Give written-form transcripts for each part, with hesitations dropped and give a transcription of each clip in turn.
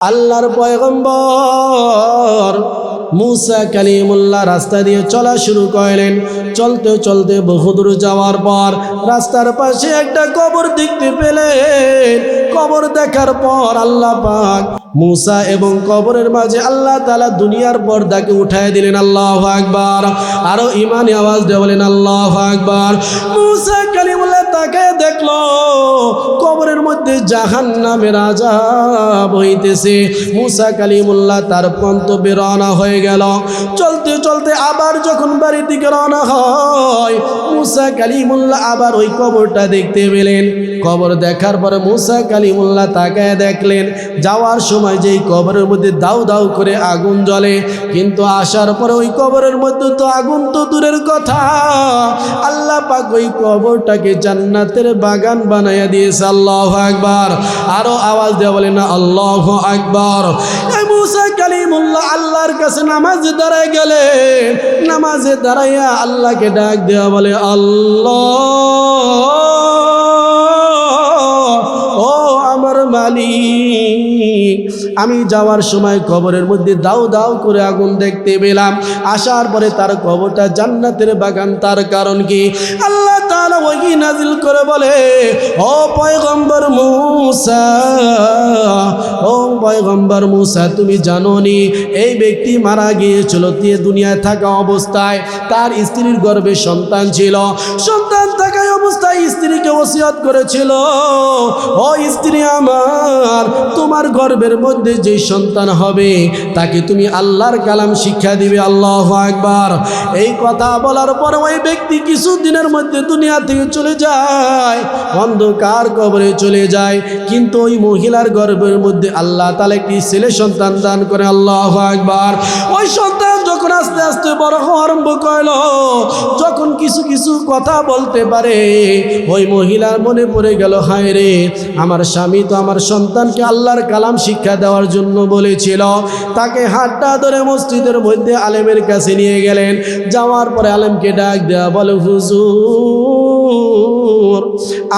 আল্লাহর পয়গম্বর মুসা কালিমুল্লাহ রাস্তা দিয়ে চলা শুরু করলেন। চলতে চলতে বহুদূর যাওয়ার পর রাস্তার পাশে একটা কবর দেখতে পেলেন। কবর দেখার পর আল্লাহ পাক মুসা এবং কবরের মাঝে আল্লাহ তাআলা দুনিয়ার পর্দাকে উঠায় দিলেন। আল্লাহু আকবার। আরো ইমানি আওয়াজ দিয়ে বলেন আল্লাহু আকবার। মুসা কালিমুল্লাহ তাকায় দেখলো কবরের মধ্যে জাহান্নামের আযাব হইতেছে। মুসা কালিমুল্লাহ তার গন্তব্যে রওনা হয়ে গেল। চলতে চলতে আবার যখন বাড়ির দিকে রওনা হয়, মুসা কালিমুল্লাহ আবার ওই কবরটা দেখতে পেলেন। কবর দেখার পরে মুসা কালিমুল্লাহ তাকায় দেখলেন যাওয়ার সময় যেই কবরের মধ্যে দাউ দাউ করে আগুন জ্বলে, কিন্তু আসার পরে ওই কবরের মধ্যে তো আগুন তো দূরের কথা, আল্লাহ পাক ওই কবরটাকে জান্নাতের বাগান বানাইয়া দিয়েছে। আল্লাহু আকবার। আরো আওয়াজ দিয়ে বলেন না আল্লাহু আকবার। এই মুসা কালিমুল্লাহ আল্লাহর কাছে নামাজে দাঁড়ায় গেলেন। নামাজে দাঁড়াইয়া আল্লাহকে ডাক দেওয়া বলে আল্লাহ, ও আমার মালিক, আমি যাওয়ার সময় কবরের মধ্যে দাউ দাউ করে আগুন দেখতে পেলাম। আসার পরে তার কবরটা জান্নাতের বাগান, তার কারণ কি? আল্লাহ তাআলা ওহী নাজিল করে বলে, ও পয়গম্বর মুসা, ও পয়গম্বর মুসা, তুমি জানো নি এই ব্যক্তি মারা গিয়েছিল, দুনিয়ায় থাকা অবস্থায় তার স্ত্রীর গর্ভে সন্তান ছিল। সন্তান থাকা অবস্থায় স্ত্রীকে ওসিয়ত করেছিল, ও স্ত্রী আমার, তোমার গর্ভের মধ্যে যে সন্তান হবে তাকে তুমি আল্লাহর কালাম শিক্ষা দিবে। আল্লাহু আকবার। এই কথা বলার পর ওই ব্যক্তি কিছুদিনের মধ্যে দুনিয়া থেকে চলে যায়, অন্ধকার কবরে চলে যায়। কিন্তু ওই মহিলার গর্ভের মধ্যে আল্লাহ তাআলা একটি ছেলে সন্তান দান করে। আল্লাহু আকবার। ওই সন্তান যখন আস্তে আস্তে বড় হওয়া আরম্ভ করলো, যখন কিছু কিছু কথা বলতে পারে, ওই মহিলার মনে পড়ে গেল, হায় রে, আমার স্বামী তো আমার সন্তানকে আল্লাহর কালাম শিক্ষা দেওয়ার জন্য বলেছিল। তাকে হাতটা ধরে মসজিদের মধ্যে আলেমের কাছে নিয়ে গেলেন। যাওয়ার পরে আলেমকে ডাক দেওয়া বলে, হুজুর,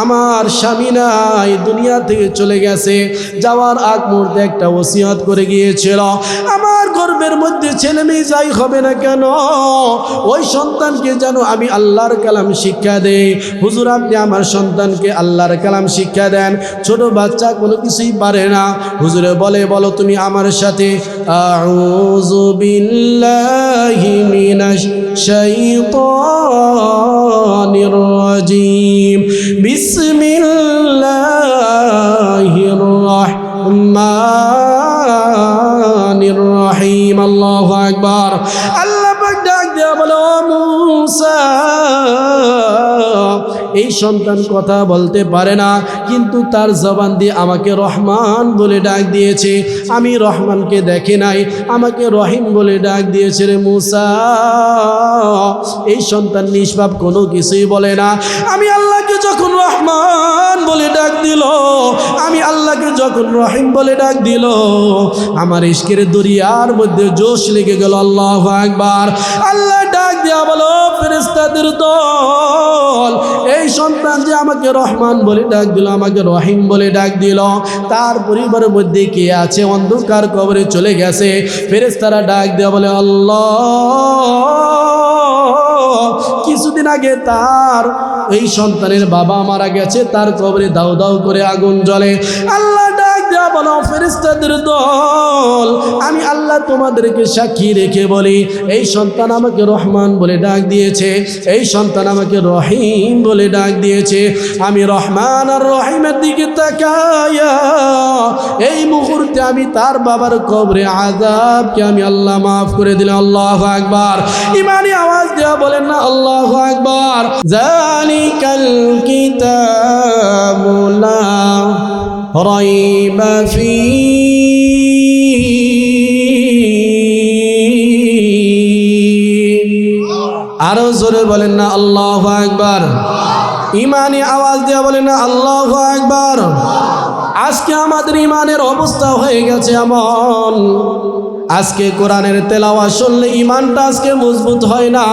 আমার স্বামী নাই, দুনিয়া থেকে চলে গেছে। যাওয়ার আগ মুহূর্তে একটা ওসিয়ত করে গিয়েছিল, আমার গর্ভের মধ্যে ছেলে মেয়ে যাই হবে না কেন, ওই সন্তানকে যেন আমি আল্লাহর কালাম শিক্ষা দেই। হুজুর, আপনি আমার সন্তানকে আল্লাহর কালাম শিক্ষা দেন, ছোট বাচ্চা কোনো কিছুই পারে না। হুজুরে বলে, বলো তুমি আমার সাথে, আউযু বিল্লাহি মিনাশ শাইতানির রাজিম, বিসমিল্লাহির রাহমানির রহিম। আল্লাহু আকবার। আল্লাহ পাক ডাক দেয়া বলো, মুসা, এই সন্তান কথা বলতে পারে না, কিন্তু তার জবান দিয়ে আমাকে রহমান বলে ডাক দিয়েছে। আমি রহমানকে দেখি নাই, আমাকে রহিম বলে ডাক দিয়েছে। রে মুসা, এই সন্তান নিষ্পাপ, কোনো কিছুই বলে না। আমি আল্লাহকে যখন রহমান বলে ডাক দিল, আমি আল্লাহকে যখন রহিম বলে ডাক দিল, আমার ইশকের দরিয়ার মধ্যে জোশ লেগে গেল। আল্লাহু আকবার। আল্লাহ ডাক দেয়া বলো, ফেরেশতাদের দল, এই সন্তান যে আমাকে রহমান বলে ডাক দিল, আমাকে রহিম বলে ডাক দিল, তার পরিবারের মধ্যে কে আছে? অন্ধকার কবরে চলে গেছে। ফেরেশতারা ডাক দেওয়া বলে, আল্লাহ, কিছুদিন আগে তার এই সন্তানের বাবা মারা গেছে, তার কবরে দাউ দাউ করে আগুন জ্বলে। আল্লাহ ডাক দেওয়া বলো, ফেরেশতাদের দল, আমি আল্লাহ তোমাদেরকে সাক্ষী রেখে বলি, এই সন্তান আমাকে রহমান বলে ডাক দিয়েছে, এই সন্তান আমাকে রহিম বলে ডাক দিয়েছে। আমি রহমান আর রহিমের দিকে তাকায়া এই মুহূর্তে আমি তার বাবার কবরে আযাবকে আমি আল্লাহ মাফ করে দিলাম। আল্লাহু আকবার। ইমানি আওয়াজ দেওয়া বলেন না আল্লাহু আকবার। যালিকাল কিতাবু লা রাইবা ফীহি। আরো জোরে বলেন না আল্লাহু আকবার। ইমানি আওয়াজ দেওয়া বলেন না আল্লাহু আকবার। আজকে আমাদের ইমানের অবস্থা হয়ে গেছে এমন, আজকে কোরআনের তেলাওয়াত শুনলে ইমানটা আজকে মজবুত হয় না।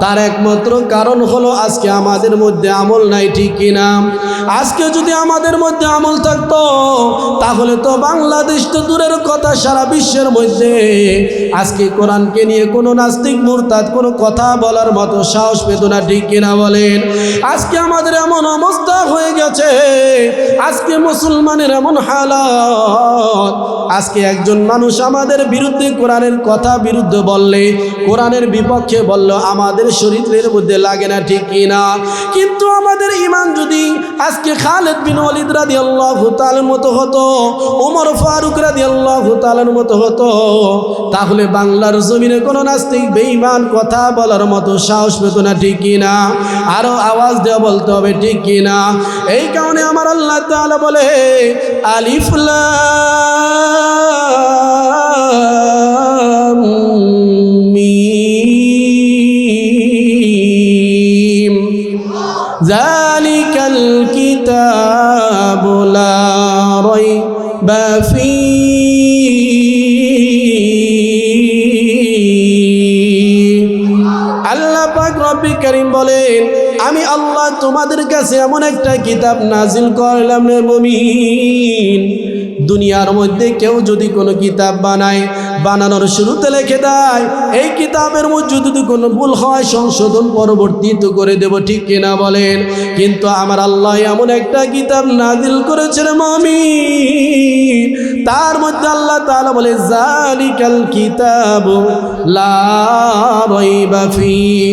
তার একমাত্র কারণ হলো আজকে আমাদের মধ্যে আমল নাই, ঠিক কিনা? আজকে যদি আমাদের মধ্যে আমল থাকতো তাহলে তো বাংলাদেশ তো দূরের কথা, সারা বিশ্বের মধ্যে আজকে কোরআনকে নিয়ে কোনো নাস্তিক মুরতাদ কোনো কথা বলার মতো সাহস পেত না, ঠিক কিনা বলেন? আজকে আমাদের এমন অবস্থা হয়ে গেছে, আজকে মুসলমানের এমন হালাত, আজকে একজন মানুষ আমাদের বিরুদ্ধে কোরআনের কথা বিরুদ্ধে বললে, কোরআনের বিপক্ষে বলল, আমাদের শরীরের মধ্যে লাগে না, ঠিক কিনা? কিন্তু আমাদের ঈমান যদি আজকে খালিদ বিন ওয়ালিদ রাদিয়াল্লাহু তাআলার মতো হতো, ওমর ফারুক রাদিয়াল্লাহু তাআলার মতো হতো, তাহলে বাংলার জমিনে কোনো নাস্তিক বেঈমান কথা বলার মতো সাহস পেত না, ঠিক কিনা? আরো আওয়াজ দেওয়া বলতে হবে, ঠিক কিনা? এই কারণে আমার আল্লাহ তাআলা বলে, আলিফ লাম মিম যালিকাল কিতাবু লা রাইবা ফীহি। আল্লাহ পাক রব্বুল কারীম বলেন, আমি আল্লাহ তোমাদের কাছে এমন একটা কিতাব নাজিল করলাম রে মুমিন, দুনিয়ার মধ্যে কেউ যদি কোনো কিতাব বানায়, বানানোর শুরুতে লিখে দেয় এই কিতাবের মধ্যে যদি কোনো ভুল হয় সংশোধন পরবর্তীত করে দেব, ঠিক কিনা বলেন? কিন্তু আমার আল্লাহ এমন একটা কিতাব নাজিল করেছেন মুমিন, তার মধ্যে আল্লাহ তাআলা বলে, যালিকাল কিতাবু লা রাইবা ফীহি।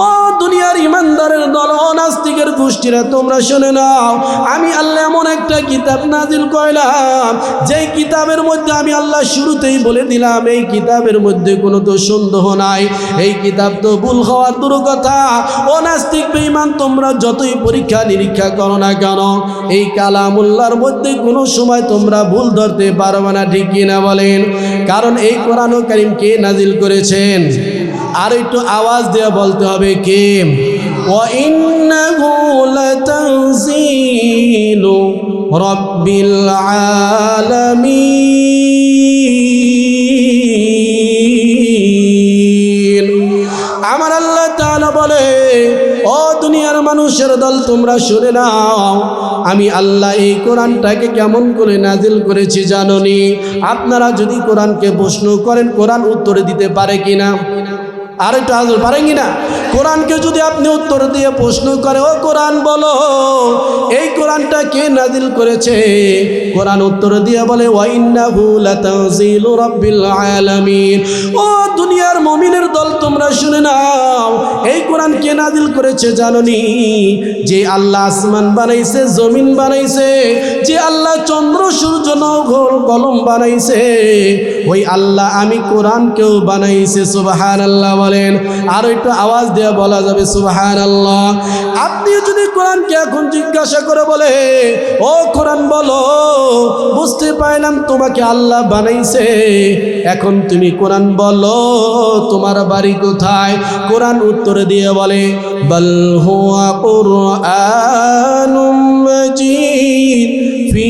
ও দুনিয়ার ইমানদারের দল, ও নাস্তিকের গোষ্ঠীরা, তোমরা শুনে নাও, আমি আল্লাহ এমন একটা কিতাব নাজিল করলাম, যেই কিতাবের মধ্যে আমি আল্লাহ শুরুতেই বলে দিলাম এই কিতাবের মধ্যে কোনো তো সন্দেহ নাই, এই কিতাব তো ভুল হওয়ার দূর কথা। ও নাস্তিক বেঈমান, তোমরা যতই পরীক্ষা নিরীক্ষা করো না কেন, এই কালামুল্লাহর মধ্যে কোনো সময় তোমরা ভুল ধরতে পারবে না, ঠিক কিনা বলেন? কারণ এই কোরআন কারীম কে নাজিল করেছেন? আর একটু আওয়াজ দিয়ে বলতে হবে, কে? ওয়া ইন্নাহু লাতানজিলু রাব্বিল আলামিন। আমার আল্লাহ তাআলা বলে, ও দুনিয়ার মানুষের দল, তোমরা শুনে নাও, আমি আল্লাহ এই কোরআনটাকে কেমন করে নাজিল করেছি জানোনি? আপনারা যদি কোরআনকে প্রশ্ন করেন, কোরআন উত্তর দিতে পারে কিনা? আর একটু আজর পারেন কিনা? কোরআনকে যদি আপনি উত্তর দিয়ে প্রশ্ন করে, ও কোরআন বলো এই কোরআনটা কে নাজিল করেছে? কোরআন উত্তর দিয়ে বলে, ওয়া ইন্নাহু লাতানজিলু রাব্বিল আলামিন। ও দুনিয়ার মুমিনের দল, তোমরা শুনে নাও, এই কোরআন কে নাজিল করেছে জানোনি? যে আল্লাহ আসমান বানাইছে, জমিন বানাইছে, যে আল্লাহ চন্দ্র সূর্য নগর কলম বানাইছে, ওই আল্লাহ আমি কোরআনকেও বানাইছে। সুবহানাল্লাহ বলেন। আর একটু আওয়াজ দিয়ে বলা যাবে সুবহানাল্লাহ। আপনি যদি কোরআনকে এখন জিজ্ঞাসা করে বলে, ও কোরআন বলো, বুঝতে পারলাম তোমাকে আল্লাহ বানাইছে, এখন তুমি কোরআন বলো তোমার বাড়ি কোথায়? কোরআন উত্তর দিয়ে বলে, বাল হুয়া কুরআনুম মাজিদ ফি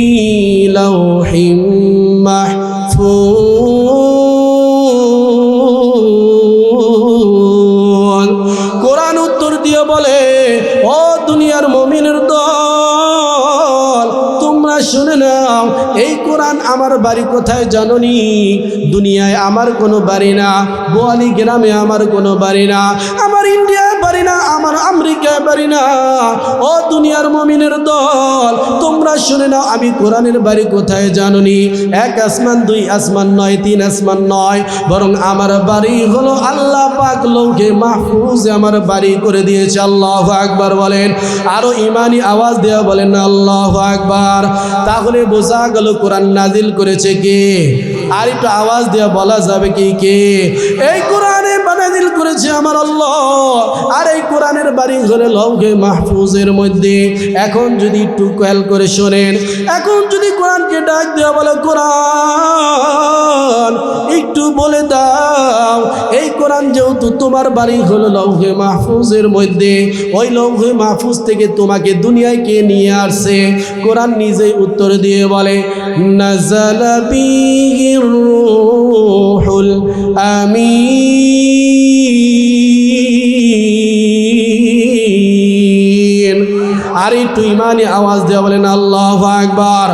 লাউহিম মাহফুজ। কোরআন উত্তর দিয়ে বলে, ও দুনিয়ার মুমিনের দল, তোমরা শুনে নাও, এই কোরআন আমার বাড়ি কোথায় জানোনি? দুনিয়ায় আমার কোনো বাড়ি না, বোয়ালি গ্রামে আমার কোনো বাড়ি না, আমার ইন্ডিয়ায় বাড়ি না, আমার আমেরিকায় বাড়ি না। ও দুনিয়ার মুমিনের দল, তোমরা শুনে নাও, আমি কোরআনের বাড়ি কোথায় জানোনি? এক আসমান, দুই আসমান নয়, তিন আসমান নয়, বরং আমার বাড়ি হলো আল্লাহ পাক লৌহে মাহফুজে আমার বাড়ি করে দিয়েছে। আল্লাহু আকবার বলেন। আরো ইমানি আওয়াজ দেওয়া বলেন আল্লাহু আকবার। তাহলে বোঝা গেল কোরআন নাজিল করেছে কে? আর একটু আওয়াজ দেওয়া বলা যাবে কি কে? এই কোরআনে নাজিল করেছে আমার আল্লাহ। আর এই কোরআনের বাড়ি হলো লৌহে মাহফুজের মধ্যে। এখন যদি একটু খেয়াল করে শোনেন, এখন যদি কোরআনকে ডাক দেওয়া বলে, কোরআন একটু বলে দাও, এই কোরআন যেহেতু তোমার বাড়ি হলো লৌহে মাহফুজের মধ্যে, ওই লৌহে মাহফুজ থেকে তোমাকে দুনিয়ায় কে নিয়ে আসছে? কোরআন নিজেই উত্তর দিয়ে বলে, নাযালা বিহির রূহুল আমিন একটু ইমানি আওয়াজ দিয়ে বলেন আল্লাহু আকবার।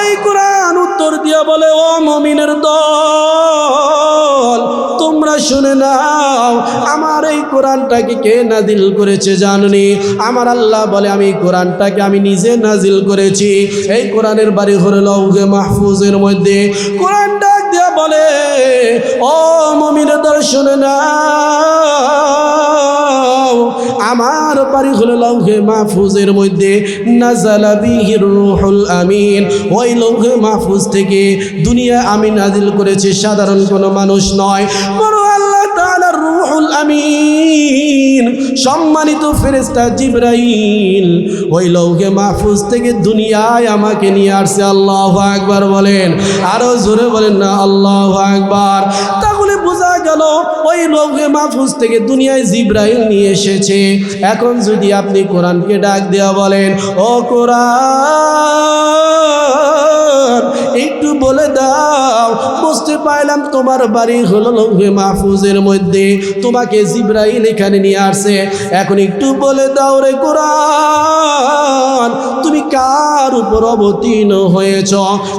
এই কোরআন উত্তর দিয়ে বলে, ও মুমিনের দল, তোমরা শুনে নাও, আমার এই কোরআনটাকে কে নাজিল করেছে জাননি? আমার আল্লাহ বলে, আমি কোরআনটাকে আমি নিজে নাজিল করেছি। এই কোরআনের বাড়ি হলো লৌহে মাহফুজের মধ্যে। কোরআন ডাক দিয়া বলে, ও মুমিনের দল শুনে নাও, আমার বাড়ি হলো লৌহে মাহফুজের মধ্যে। নাযালা বিহির রূহুল আমিন, ওই লৌহে মাহফুজ থেকে দুনিয়া আমি নাজিল করেছি, সাধারণ কোনো মানুষ নয়, বড় আল্লাহ তাআলা রূহুল আমিন সম্মানিত ফেরেশতা জিবরাইল ওই লৌহে মাহফুজ থেকে দুনিয়ায় আমাকে নিয়ে আসছে। আল্লাহু আকবার বলেন, আরো জোরে বলেন না আল্লাহু আকবার। তাহলে বোঝা গেল ওই লৌহে মাহফুজ থেকে দুনিয়ায় জিবরাইল নিয়ে এসেছে। এখন যদি আপনি কোরআনকে ডাক দেওয়া বলেন, ও কোরআন একটু বলে দাও, বুঝতে পারলাম তোমার বাড়ি হলো লৌহে মাহফুজের মধ্যে, তোমাকে জিবরাইল এখানে নিয়ে আসছে, এখন একটু বলে দাও রে কোরআন, তুমি কার উপর অবতীর্ণ হয়েছ?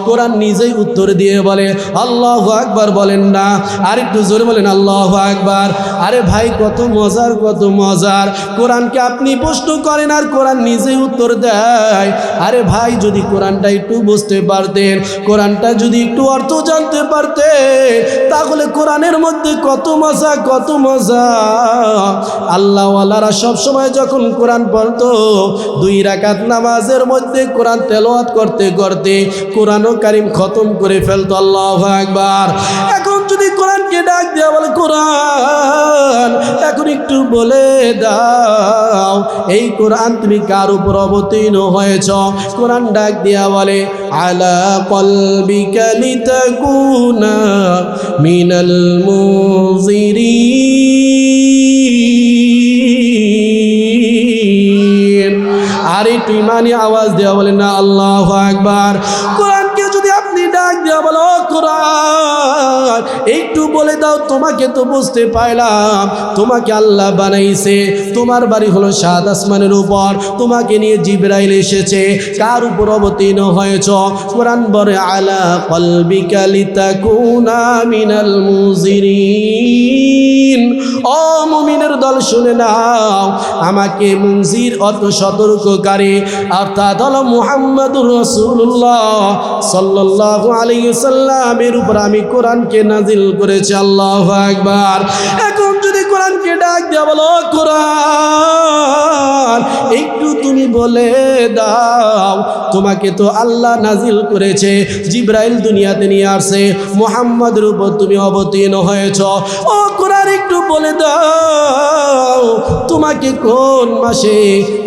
কোরআন নিজেই উত্তর দিয়ে বলে, আল্লাহু আকবার বলেন না, আর একটু জোরে বলেন আল্লাহু আকবার। আরে ভাই কত মজার, কত মজার। কোরআনকে আপনি প্রশ্ন করেন আর কোরআন নিজেই উত্তর দেয়। আরে ভাই যদি কোরআনটা একটু বুঝতে পারতেন, কোরআনটা যদি একটু অর্থ জানতে পারতেন, তাহলে কোরআনের মধ্যে কত মজা, কত মজা। আল্লাহওয়ালারা সবসময় যখন কোরআন পড়তো, 2 রাকাত নামাজের মধ্যে কোরআন তেলাওয়াত করতে করতে কোরআনও কারিম খতম করে ফেলতো। আল্লাহু আকবার। এখন যদি কোরআনকে ডাক দেওয়া বলে, কোরআন এখন একটু বলে দাও, এই কোরআন তুমি কার উপর অবতীর্ণ হয়েছ? কোরআন ডাক দেওয়া বলে, আলা কলবিকা লিতাকুনা মিনাল মুনজিরিন। আর একটু ইমানি আওয়াজ দেওয়া বলে না আল্লাহু আকবার। কোরআনকে যদি আপনি ডাক দেওয়া বলো, কোরআন একটু বলে দাও, তোমাকে তো বুঝতে পাইলাম, তোমাকে আল্লাহ বানাইছে, তোমার বাড়ি হলো 7 আসমানের উপর, তোমাকে নিয়ে জিবরাইল এসেছে, কার উপর অবতীর্ণ হয়েছ? কোরআন বলে, আলা কলবিকা লিতাকুনা মিনাল মুনজিরিন। ও মুমিনের দল শুনে নাও, আমাকে মুনজির অত সতর্ককারী অর্থাৎ হলো মুহাম্মদুর রাসূলুল্লাহ সাল্লাল্লাহু আলাইহি ওয়াসাল্লামের উপর আমি কোরআনকে নাজিল করেছি। আল্লাহু আকবার। এখন যদি কোরআনকে ডাক দেওয়া বলো, কোরআন একটু তুমি বলে দাও, তোমাকে তো আল্লাহ নাজিল করেছে, জিবরাইল দুনিয়াতে নিয়ে আসছে, মুহাম্মদের উপর তুমি অবতীর্ণ হয়েছ, ও কোরআন একটু বলে দাও, তোমাকে কোন মাসে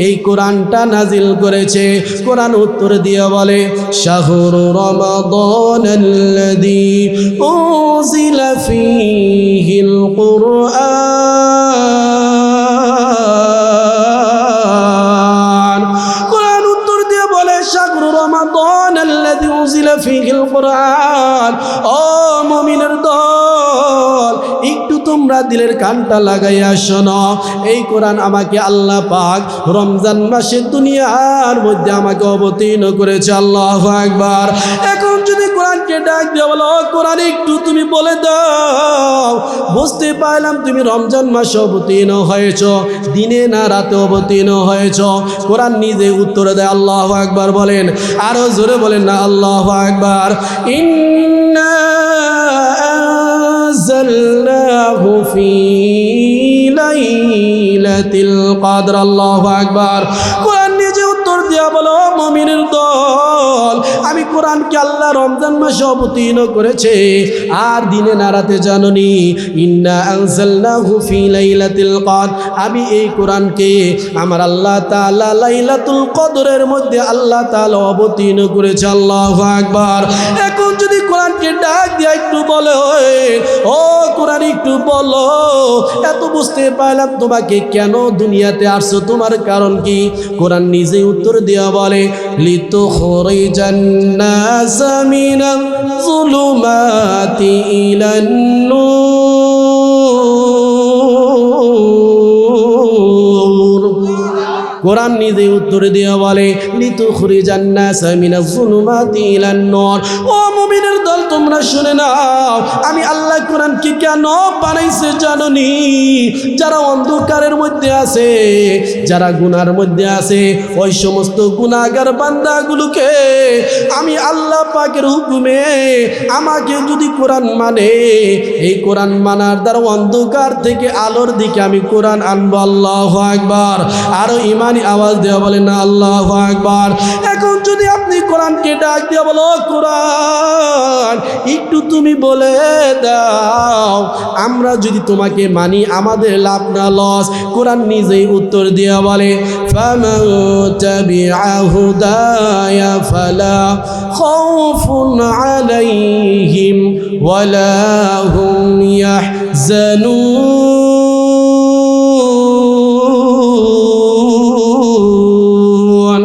এই কোরআনটা নাজিল করেছে? কোরআন উত্তর দিয়ে বলে, শাহরু রমাদানাল্লাযী উনজিলা ফীহিল কুরআন। কোরআন উত্তর দিয়ে বলে, শাহরু রমাদানাল্লাযী উনজিলা ফীহিল কুরআন। ও মুমিনের দল, একটু তোমরা দিলের কানটা লাগাইয়া শোনো, এই কোরআন আমাকে আল্লাহ পাক রমজান মাসে দুনিয়ার মধ্যে আমাকে অবতীর্ণ করেছে। আল্লাহু আকবার। এখন যদি কোরআনকে ডাক দিয়ে বলো, কোরআন একটু তুমি বলে দাও, বুঝতে পারলাম তুমি রমজান মাসে অবতীর্ণ হয়েছ, দিনে না রাতে অবতীর্ণ হয়েছ। কোরআন নিজে উত্তর দেয়। আল্লাহু আকবার বলেন, আরো জোরে বলেন না আল্লাহু আকবার। ইন্না أنزلناه في ليلة القدر। الله أكبر। কোরআন নিজে উত্তর দিয়া বলো, মুমিনের দল, আমি কোরআনকে আল্লাহ রমজান মাসে অবতীর্ণ করেছে, আর দিনে না রাতে জাননি। ইন্না আনজালনাহু ফি লাইলাতিল কদর, আমি এই কোরআনকে আমার আল্লাহ তাআলা লাইলাতুল কদরের মধ্যে আল্লাহ তাআলা অবতীর্ণ করেছে। আল্লাহু আকবার। এখন যদি কোরআনকে ডাক দিয়া একটু বলে, ও কোরআন একটু বলো, এত বুঝতে পারলাম তোমাকে কেন দুনিয়াতে আসছো, তোমার কারণ কি? কোরআন নিজে উত্তর দেওয়া বলে, লিতুখরিজান নাসা মিনাজ যুলুমাতি ইলান নূর। কোরআন নিজে উত্তর দিয়ে বলে লিতুখরিজান নাসা মিনাজ যুলুমাতি ইলান নূর। ও মুমিনের দল তোমরা শুনে নাও, আমি আল্লাহ কোরআনকে কেন বানাইছে জানোনি? যারা অন্ধকারের মধ্যে আছে, যারা গুনার মধ্যে আছে, ওই সমস্ত গুনাহগার বান্দাগুলোকে আমি আল্লাহ পাকের হুকুমে আমাকে যদি কোরআন মানে, এই কোরআন মানার দ্বারা অন্ধকার থেকে আলোর দিকে আমি কোরআন আনবো। আল্লাহু আকবার। আরো ইমানি আওয়াজ দেওয়া বলেন না আল্লাহু আকবার। এখন যদি আপনি কোরআনকে ডাক দিয়ে বলো কোরআন একটু তুমি বলে দাও, আমরা যদি তোমাকে মানি আমাদের লাভ না লস? কোরআন নিজেই উত্তর দিয়ে বলে ফামান তাবিআ হুদায়া ফালা খাউফুন আলাইহিম ওয়ালা হুম ইয়াহজানুন।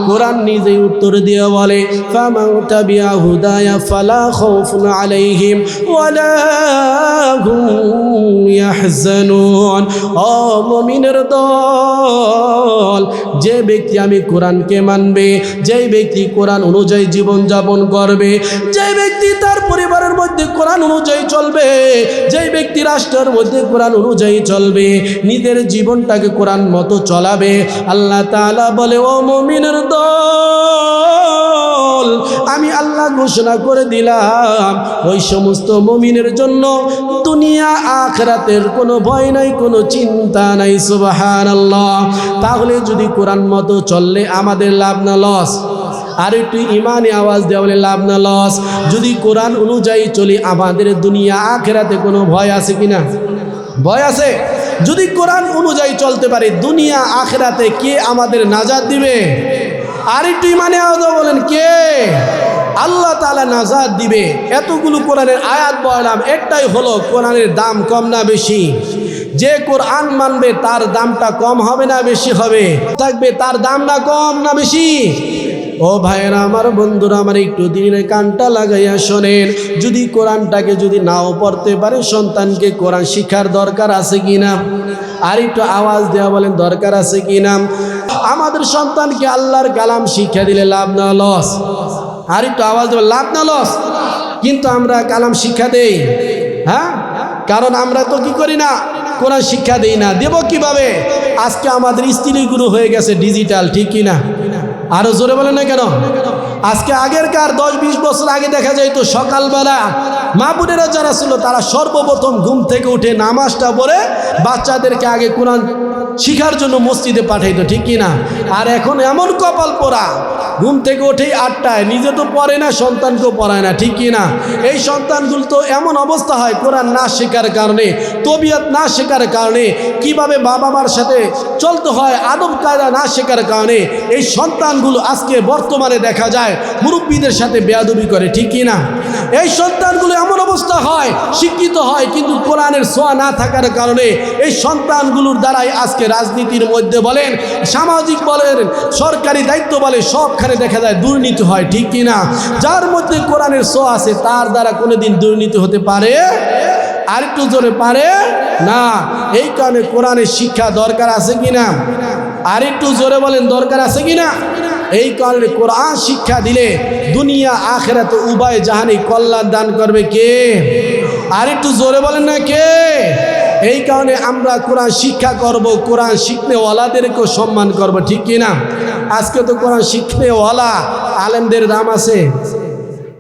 কোরআন নিজেই উত্তর দিয়ে বলে ফামান তাবিআ হুদায়া ফালা খাউফুন আলাইহিম ওয়ালা হুম ইয়াহজানুন। ও মুমিনের দল, যে ব্যক্তি আমি কোরআনকে মানবে, যে ব্যক্তি কোরআন অনুযায়ী জীবন যাপন করবে, যে ব্যক্তি তার পরিবারের মধ্যে কোরআন অনুযায়ী চলবে, যে ব্যক্তি রাষ্ট্রের মধ্যে কোরআন অনুযায়ী চলবে, নিজের জীবনটাকে কোরআন মতো চলাবে, আল্লাহ তাআলা বলে ও মুমিনের দল, আমি আল্লাহ ঘোষণা করে দিলাম ওই সমস্ত মুমিনের জন্য দুনিয়া আখিরাতের কোনো ভয় নাই, কোনো চিন্তা নাই। সুবহানাল্লাহ। তাহলে যদি কোরআন মতো চললে আমাদের লাভ না লস? আর একটু ইমানি আওয়াজ দেওয়া বলে লাভ না লস? যদি কোরআন অনুযায়ী চলি আমাদের দুনিয়া আখিরাতে কোনো ভয় আছে কিনা? ভয় আছে। যদি কোরআন অনুযায়ী চলতে পারে দুনিয়া আখিরাতে কে আমাদের নাজাত দিবে? আর একটু ইমানে আওয়াজ বলেন কে? আল্লাহ তাআলা নাজাত দিবে। এতগুলো কোরআনের আয়াত বললাম, একটাই হলো কোরআনের দাম কম না বেশি? যে কোরআন মানবে তার দামটা কম হবে না বেশি হবে? থাকবে তার দাম না কম না বেশি? ও ভাইয়েরা আমার, বন্ধুরা আমার, একটু দিনের কানটা লাগাইয়া শোনেন। যদি কোরআনটাকে যদি নাও পড়তে পারে সন্তানকে কোরআন শিক্ষার দরকার আছে কিনা? আর একটু আওয়াজ দেওয়া বলেন দরকার আছে কিনা? আমাদের সন্তানকে আল্লাহর কালাম শিক্ষা দিলে লাভ না লস? আর একটু আওয়াজ দেওয়া লাভ না লস? কিন্তু আমরা কালাম শিক্ষা দেই, হ্যাঁ? কারণ আমরা তো কি করি না, কোরআন শিক্ষা দেই না। দেব কিভাবে? আজকে আমাদের স্ত্রীগুলো হয়ে গেছে ডিজিটাল, ঠিক কিনা? আরো জোরে বলেন না কেন? আজকে আগেরকার 10-20 বছর আগে দেখা যায় তো সকালবেলা মা বোনেরা যারা ছিল তারা সর্বপ্রথম ঘুম থেকে উঠে নামাজটা পড়ে বাচ্চাদেরকে আগে কোরআন শিখার জন্য মসজিদে পাঠাইতো, ঠিক কিনা? আর এখন এমন কপাল পোড়া, ঘুম থেকে উঠেই 8টায়, নিজে তো পড়ে না, সন্তানকেও পড়ায় না, ঠিক কিনা? এই সন্তানগুলো তো এমন অবস্থা হয় কোরআন না শেখার কারণে, তবিয়ত না শেখার কারণে, কিভাবে বাবা মার সাথে চলতে হয় আদব কায়দা না শেখার কারণে এই সন্তানগুলো আজকে বর্তমানে দেখা যায় মুরব্বীদের সাথে বেয়াদবি করে, ঠিক কিনা? এই সন্তানগুলো এমন অবস্থা হয়, শিক্ষিত হয় কিন্তু কোরআনের ছোঁয়া না থাকার কারণে এই সন্তানগুলোর দ্বারাই আজকে রাজনীতির মধ্যে বলেন, সামাজিক বলেন, সরকারি দায়িত্ব বলে, সবখানে দেখা যায় দুর্নীতি হয়, ঠিক কিনা? যার মধ্যে কোরআনের ছোঁয়া আছে তার দ্বারা কোনোদিন দুর্নীতি হতে পারে? আর একটু জোরে পারে না। এই কারণে কোরআনের শিক্ষা দরকার আছে কিনা? আর একটু জোরে বলেন দরকার আছে কিনা? এই কারণে কোরআন শিক্ষা দিলে দুনিয়া আখিরাত উভয় জাহানে কল্যাণ দান করবে কে? আর একটু জোরে বলেন না কে? এই কারণে আমরা কোরআন শিক্ষা করব, কোরআন শিখনেওয়ালাদেরকেও সম্মান করব, ঠিক কিনা? আজকে তো কোরআন শিখনেওয়ালা আলেমদের দাম আছে,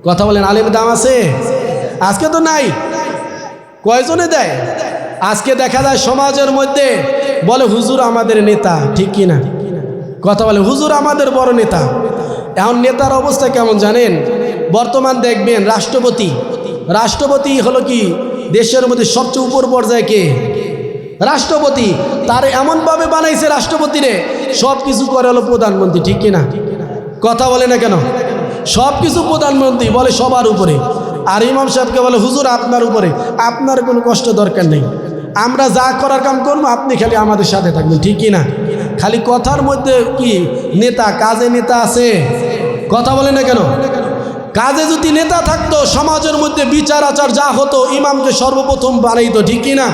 কথা বলেন, আলেমের দাম আছে? আজকে তো নাই। কয়জনে দেয়? আজকে দেখা যায় সমাজের মধ্যে বলে হুজুর আমাদের নেতা, ঠিক কিনা? কথা বলে হুজুর আমাদের বড় নেতা। এখন নেতার অবস্থা কেমন জানেন? বর্তমান দেখবেন রাষ্ট্রপতি হলো কি দেশের মধ্যে সবচেয়ে উপর পর্যায়ে কে? রাষ্ট্রপতি। তার এমনভাবে বানাইছে রাষ্ট্রপতিরে, সব কিছু করে হলো প্রধানমন্ত্রী, ঠিক কিনা? কথা বলে না কেন? সব কিছু প্রধানমন্ত্রী বলে সবার উপরে। আর ইমাম সাহেবকে বলে হুজুর আপনার উপরে, আপনার কোনো কষ্ট দরকার নেই, আমরা যা করার কাম করবো আপনি খালি আমাদের সাথে থাকবেন, ঠিক কিনা? খালি কথার মধ্যে কি নেতা, কাজে নেতা আছে? কথা বলে না কেন? কাজে যদি নেতা থাকতো, সমাজের মধ্যে বিচার আচার যা হতো ইমামকে সর্বপ্রথম বানাইতো, ঠিক কিনা?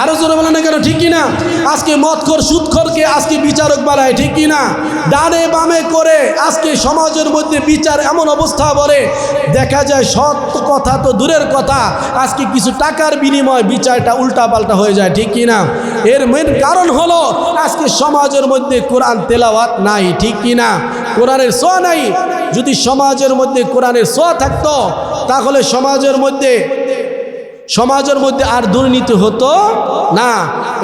আরো জোরে বলেন না কেন, ঠিক কিনা? আজকে মদখোর সুদখোরকে আজকে বিচারক বানায়, ঠিক কিনা? ডানে বামে করে আজকে সমাজের মধ্যে বিচার এমন অবস্থা বলে, দেখা যায় সত্য কথা তো দূরের কথা, আজকে কিছু টাকার বিনিময়ে বিচারটা উল্টা পাল্টা হয়ে যায়, ঠিক কিনা? এর মেন কারণ হলো আজকে সমাজের মধ্যে কোরআন তেলাওয়াত নাই, ঠিক কিনা? কোরআনের ছোঁয়া নাই। যদি সমাজের মধ্যে কোরআনের ছোঁয়া থাকতো তাহলে সমাজের মধ্যে আর দুর্নীতি হতো না।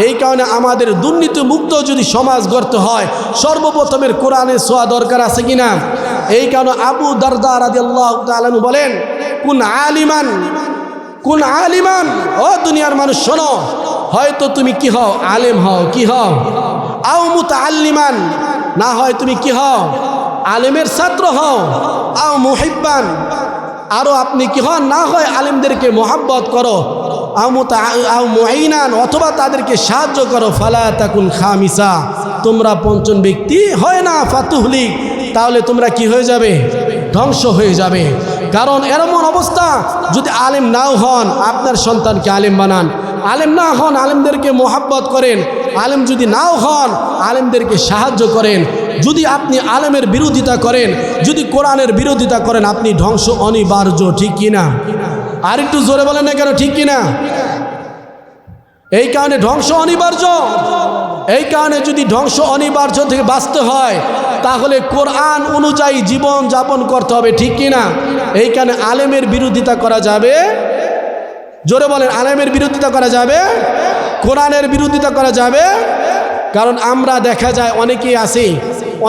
এই কারণে আমাদের দুর্নীতি মুক্ত যদি সমাজ গড়তে হয় সর্বপ্রথমের কোরআনের ছোঁয়া দরকার, আছে কিনা? এই কারণে আবু দারদা রাদিয়াল্লাহু তাআলা আনহু বলেন, কুন আলিমান, ও দুনিয়ার মানুষ শোনো, হয়তো তুমি কি হও, আলেম হও, কি হও, আও মুতাআল্লিমান, না হয় তুমি কি হও, আলেমের ছাত্র হও, আও মুহিব্বান, আরো আপনি কি হন, না হয় আলেমদেরকে মোহাব্বত করো, আও মুঈনান, অথবা তাদেরকে সাহায্য করো, ফালা তাকুন খামিসা, তোমরা পঞ্চম ব্যক্তি হয় না, ফাতুহলিক, তাহলে তোমরা কি হয়ে যাবে, ধ্বংস হয়ে যাবে। কারণ এমন অবস্থা, যদি আলেম নাও হন আপনার সন্তানকে আলেম বানান, আলেম না হন আলেমদেরকে মোহাব্বত করেন, আলেম যদি নাও হন আলেমদেরকে সাহায্য করেন। যদি আপনি আলেমের বিরোধিতা করেন, যদি কোরআনের বিরোধিতা করেন, আপনি ধ্বংস অনিবার্য, ঠিক কিনা? আর একটু জোরে বলেন না কেন, ঠিক কিনা? এই কারণে ধ্বংস অনিবার্য। এই কারণে যদি ধ্বংস অনিবার্য থেকে বাঁচতে হয় তাহলে কোরআন অনুযায়ী জীবন যাপন করতে হবে, ঠিক কিনা? এই কারণে আলেমের বিরোধিতা করা যাবে, জোরে বলেন, আলেমের বিরোধিতা করা যাবে, কোরআনের বিরোধিতা করা যাবে। কারণ আমরা দেখা যায় অনেকেই আছি,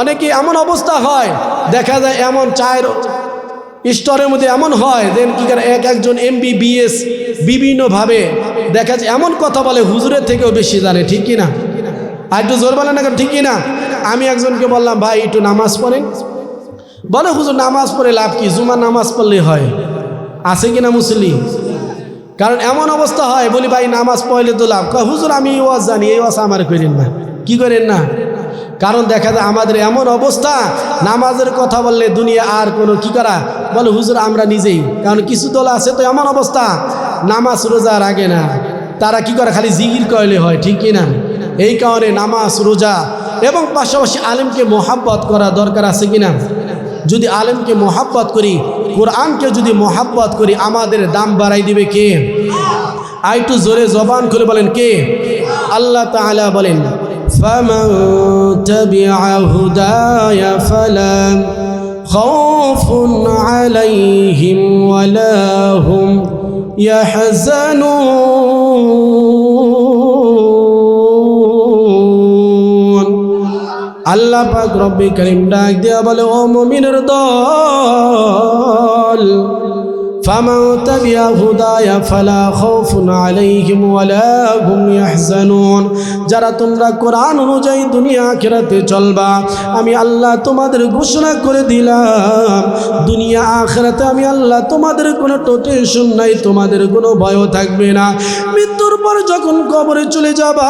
অনেকে এমন অবস্থা হয়, দেখা যায় এমন চায়ের স্টোরের মধ্যে এমন হয় যে কি করে একজন MBBS বিভিন্নভাবে দেখা যায় এমন কথা বলে হুজুরের থেকেও বেশি জানে, ঠিক কিনা? আর একটু জোর বলেন না, ঠিক কিনা? আমি একজনকে বললাম, ভাই একটু নামাজ পড়েন, বলে হুজুর নামাজ পড়ে লাভ কি, জুমার নামাজ পড়লেই হয়, আছে কিনা মুসলিম? কারণ এমন অবস্থা হয়, বলি ভাই নামাজ পড়লে তো লাভ, হুজুর আমি এই ওয়াজ জানি, এই ওয়াজ আমার করেন না, কি করেন না? কারণ দেখা যায় আমাদের এমন অবস্থা, নামাজের কথা বললে দুনিয়া আর কোনো কি করা, বলে হুজুর আমরা নিজেই। কারণ কিছু দল আছে তো এমন অবস্থা, নামাজ রোজা রাগে না, তারা কি করে, খালি জিকির করলে হয়, ঠিক কিনা? এই কারণে নামাজ রোজা এবং পাশাপাশি আলেমকে মোহাব্বত করা দরকার, আছে কিনা? যদি আলেমকে মোহাব্বত করি, কোরআনকে যদি মোহাব্বত করি, আমাদের দাম বাড়াই দিবে কে? আর একটু জোরে জবান খুলে বলেন, কে? আল্লাহ তাআলা বলেন, ফামান তাবিআ হুদায়া ফালা খাউফুন আলাইহিম ওয়ালা হুম ইয়াহজানুন। আল্লাহ পাক রব্বে কারীম ডাক দিয়া বলে, ও মুমিনের দল, ফামান তাবিআ হুদায়া ফালা খাউফুন আলাইহিম ওয়ালা হুম ইয়াহজানুন, যারা তোমরা কোরআন অনুযায়ী দুনিয়া আখিরাতে চলবা, আমি আল্লাহ তোমাদের ঘোষণা করে দিলাম, দুনিয়া আখিরাতে আমি আল্লাহ তোমাদের কোনো টেনশন নাই, তোমাদের কোনো ভয় থাকবে না। মৃত্যুর পর যখন কবরে চলে যাবা,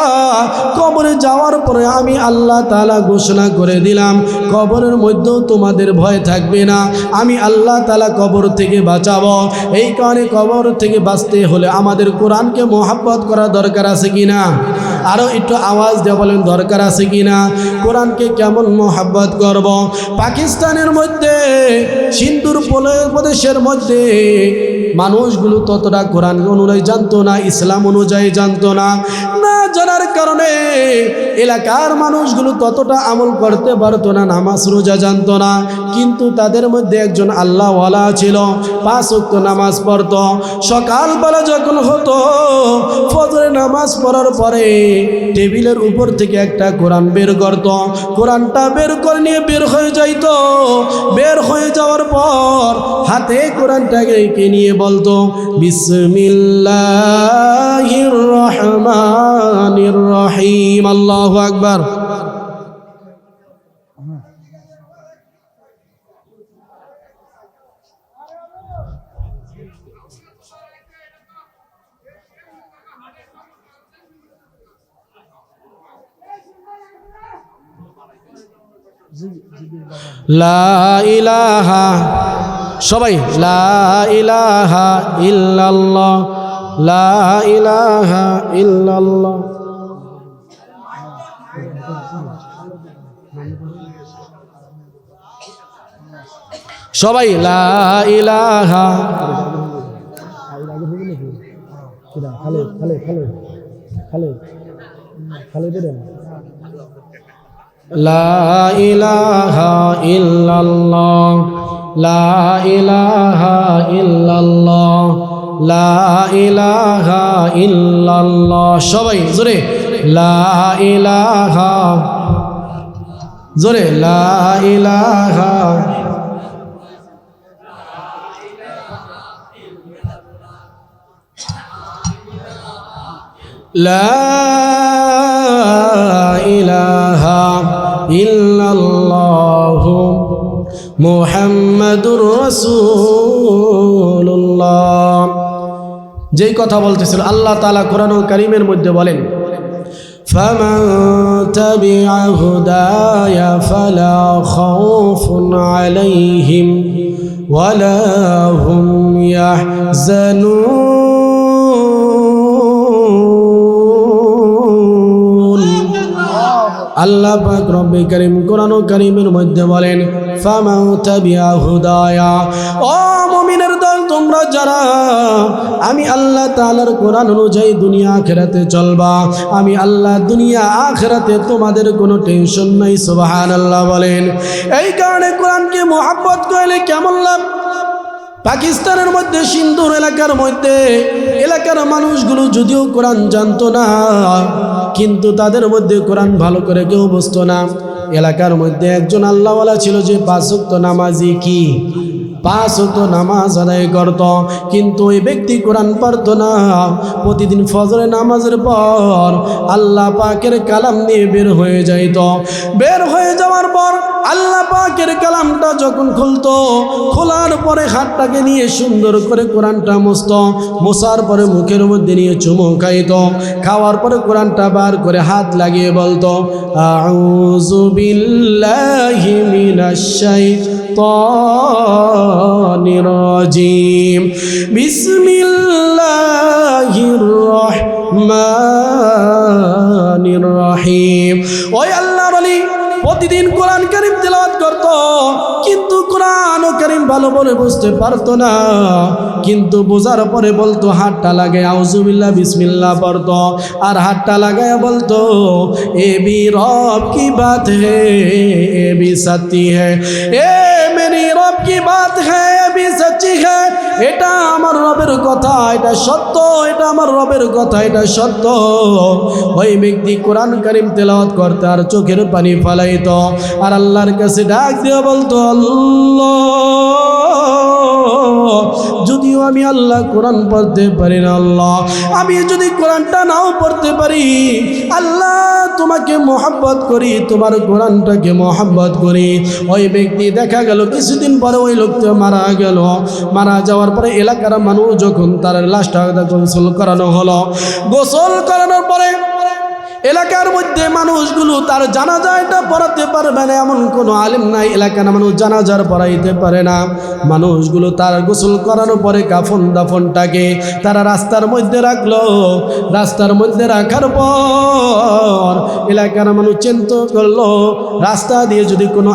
কবরে যাওয়ার পরে আমি আল্লাহ তাআলা ঘোষণা করে দিলাম, কবরের মধ্যেও তোমাদের ভয় থাকবে না, আমি আল্লাহ তাআলা কবর থেকে বাঁচাবো। এই কারণে কবর থেকে বাঁচতে হলে আমাদের কোরআনকে মোহাব্বত করা দরকার, আছে কিনা? আরো একটু আওয়াজ দিয়ে বলেন, দরকার আছে কিনা? কোরআনকে কেমন মোহাব্বত করব? পাকিস্তানের মধ্যে সিন্ধুর প্রদেশের মধ্যে মানুষগুলো ততটা কোরআন অনুযায়ী জানতো না, ইসলাম অনুযায়ী জানতো না, না জানার কারণে এলাকার মানুষগুলো ততটা আমল করতে পারতো না, নামাজ রোজা জানতো না। কিন্তু তাদের মধ্যে একজন আল্লাহওয়ালা ছিল, 5 ওয়াক্ত নামাজ পড়তো। সকালবেলা যখন হতো, ফজরের নামাজ পড়ার পরে টেবিলের উপর থেকে একটা কোরআন বের করত, কোরআনটা বের করে নিয়ে বের হয়ে যাইতো। বের হয়ে যাওয়ার পর হাতে কোরআনটাকে নিয়ে বলতো, বিসমিল্লাহির রহমানির রহিম, আল্লাহু আকবার। লা ইলাহা সবাই লা ইলাহা ইল্লাল্লাহ, লা ইলাহা ইল্লাল্লাহ। সবাই লা ইলাহা, লা ইলাহা ইল্লাল্লাহ, লা ইলাহা ইল্লাল্লাহ, লা ইলাহা ইল্লাল্লাহ। সবাই জোরে লা ইলাহা, জোরে লা ইলাহা, লা ইলাহা ইল্লাল্লাহু মুহাম্মাদুর রাসূলুল্লাহ। যেই কথা বলতেছিল আল্লাহ তাআলা কোরআনুল কারীমের মধ্যে বলেন, ফামান তাবিআ হুদায়া ফালা খাউফুন আলাইহিম ওয়ালা হুম ইয়াহজানুন। আল্লাহ পাক রব্বে কারীম কোরআনুল কারীমের মধ্যে বলেন, ফামান তাবিআ হুদায়া, ও মুমিনের দল তোমরা যারা আমি আল্লাহ তাআলার কোরআন অনুযায়ী দুনিয়া আখিরাতে চলবা, আমি আল্লাহ দুনিয়া আখিরাতে তোমাদের কোনো টেনশন নাই। সুবহানাল্লাহ বলেন। এই কারণে কোরআনকে মুহাব্বত করলে কেমন লাভ? পাকিস্তানের মধ্যে সিন্ধুর এলাকার মধ্যে এলাকার মানুষগুলো যদিও কোরআন জানতো না, কিন্তু তাদের মধ্যে কোরআন ভালো করে কেউ বুঝতো না। এলাকার মধ্যে একজন আল্লাহওয়ালা ছিল যে 5 ওয়াক্ত নামাজি, কি 5 ওয়াক্ত নামাজ আদায় করত, কিন্তু ওই ব্যক্তি কোরআন পড়তো না। প্রতিদিন ফজরের নামাজের পর আল্লাহ পাকের কালাম নিয়ে বের হয়ে যাইত। বের হয়ে যাওয়ার পর আল্লাহ পাকের কালামটা যখন খুলতো, খোলার পরে হাতটাকে নিয়ে সুন্দর করে কোরআনটা মুছত, মোছার পরে মুখের মধ্যে নিয়ে চুমু খাইত, খাওয়ার পরে কোরআনটা বার করে হাত লাগিয়ে বলতো, আউযু বিল্লাহি মিনাশ শাইতানির রাজিম, বিসমিল্লাহির রহমানির রহিম। ওই আল্লাহর ওলি প্রতিদিন কোরআন কারীম তেলাওয়াত করত, কিন্তু কোরআন কারীম ভালো করে বুঝতে পারতো না। কিন্তু বোঝার পরে বলতো, হাতটা লাগায় আউযুবিল্লাহ বিসমিল্লাহ পড়তো, আর হাতটা লাগায় বলতো, এ বি রব কি বাত হে, A B সচ্চি hey, A Mary রব কি বাত হে, এ বি সচ্চি হে। এটা আমার রবের কথা, এটা সত্য, এটা আমার রবের কথা, এটা সত্য। ওই ব্যক্তি কোরআন কারীম তেলাওয়াত করতে আর চোখের পানি ফালাইতো, আর আল্লাহর কাছে ডাক দিয়ে বলতো, আল্লাহ, যদিও আমি আল্লাহ কোরআন পড়তে পারি না, আল্লাহ আমি যদি কোরআনটা নাও পড়তে পারি, আল্লাহ তোমাকে মহব্বত করি, তোমার কোরআনটাকে মহব্বত করি। ওই ব্যক্তি দেখা গেল কিছুদিন পরে ওই লোকটা মারা গেল। মারা যাওয়ার পরে এলাকার মানুষ যখন তার লাশটা গোসল করানো হলো, গোসল করানোর পরে এলাকার মধ্যে মানুষগুলো তার জানাজাটা পড়াতে পারবে না এমন কোনো আলেম নাই, এলাকার মানুষ জানাজার পড়াইতে পারে না। মানুষগুলো তার গোসল করানোর পরে কাফন দাফনটাকে তারা রাস্তার মধ্যে রাখলো। রাস্তার মধ্যে রাখার পর এলাকার মানুষ চিন্তা করলো, রাস্তা দিয়ে যদি কোনো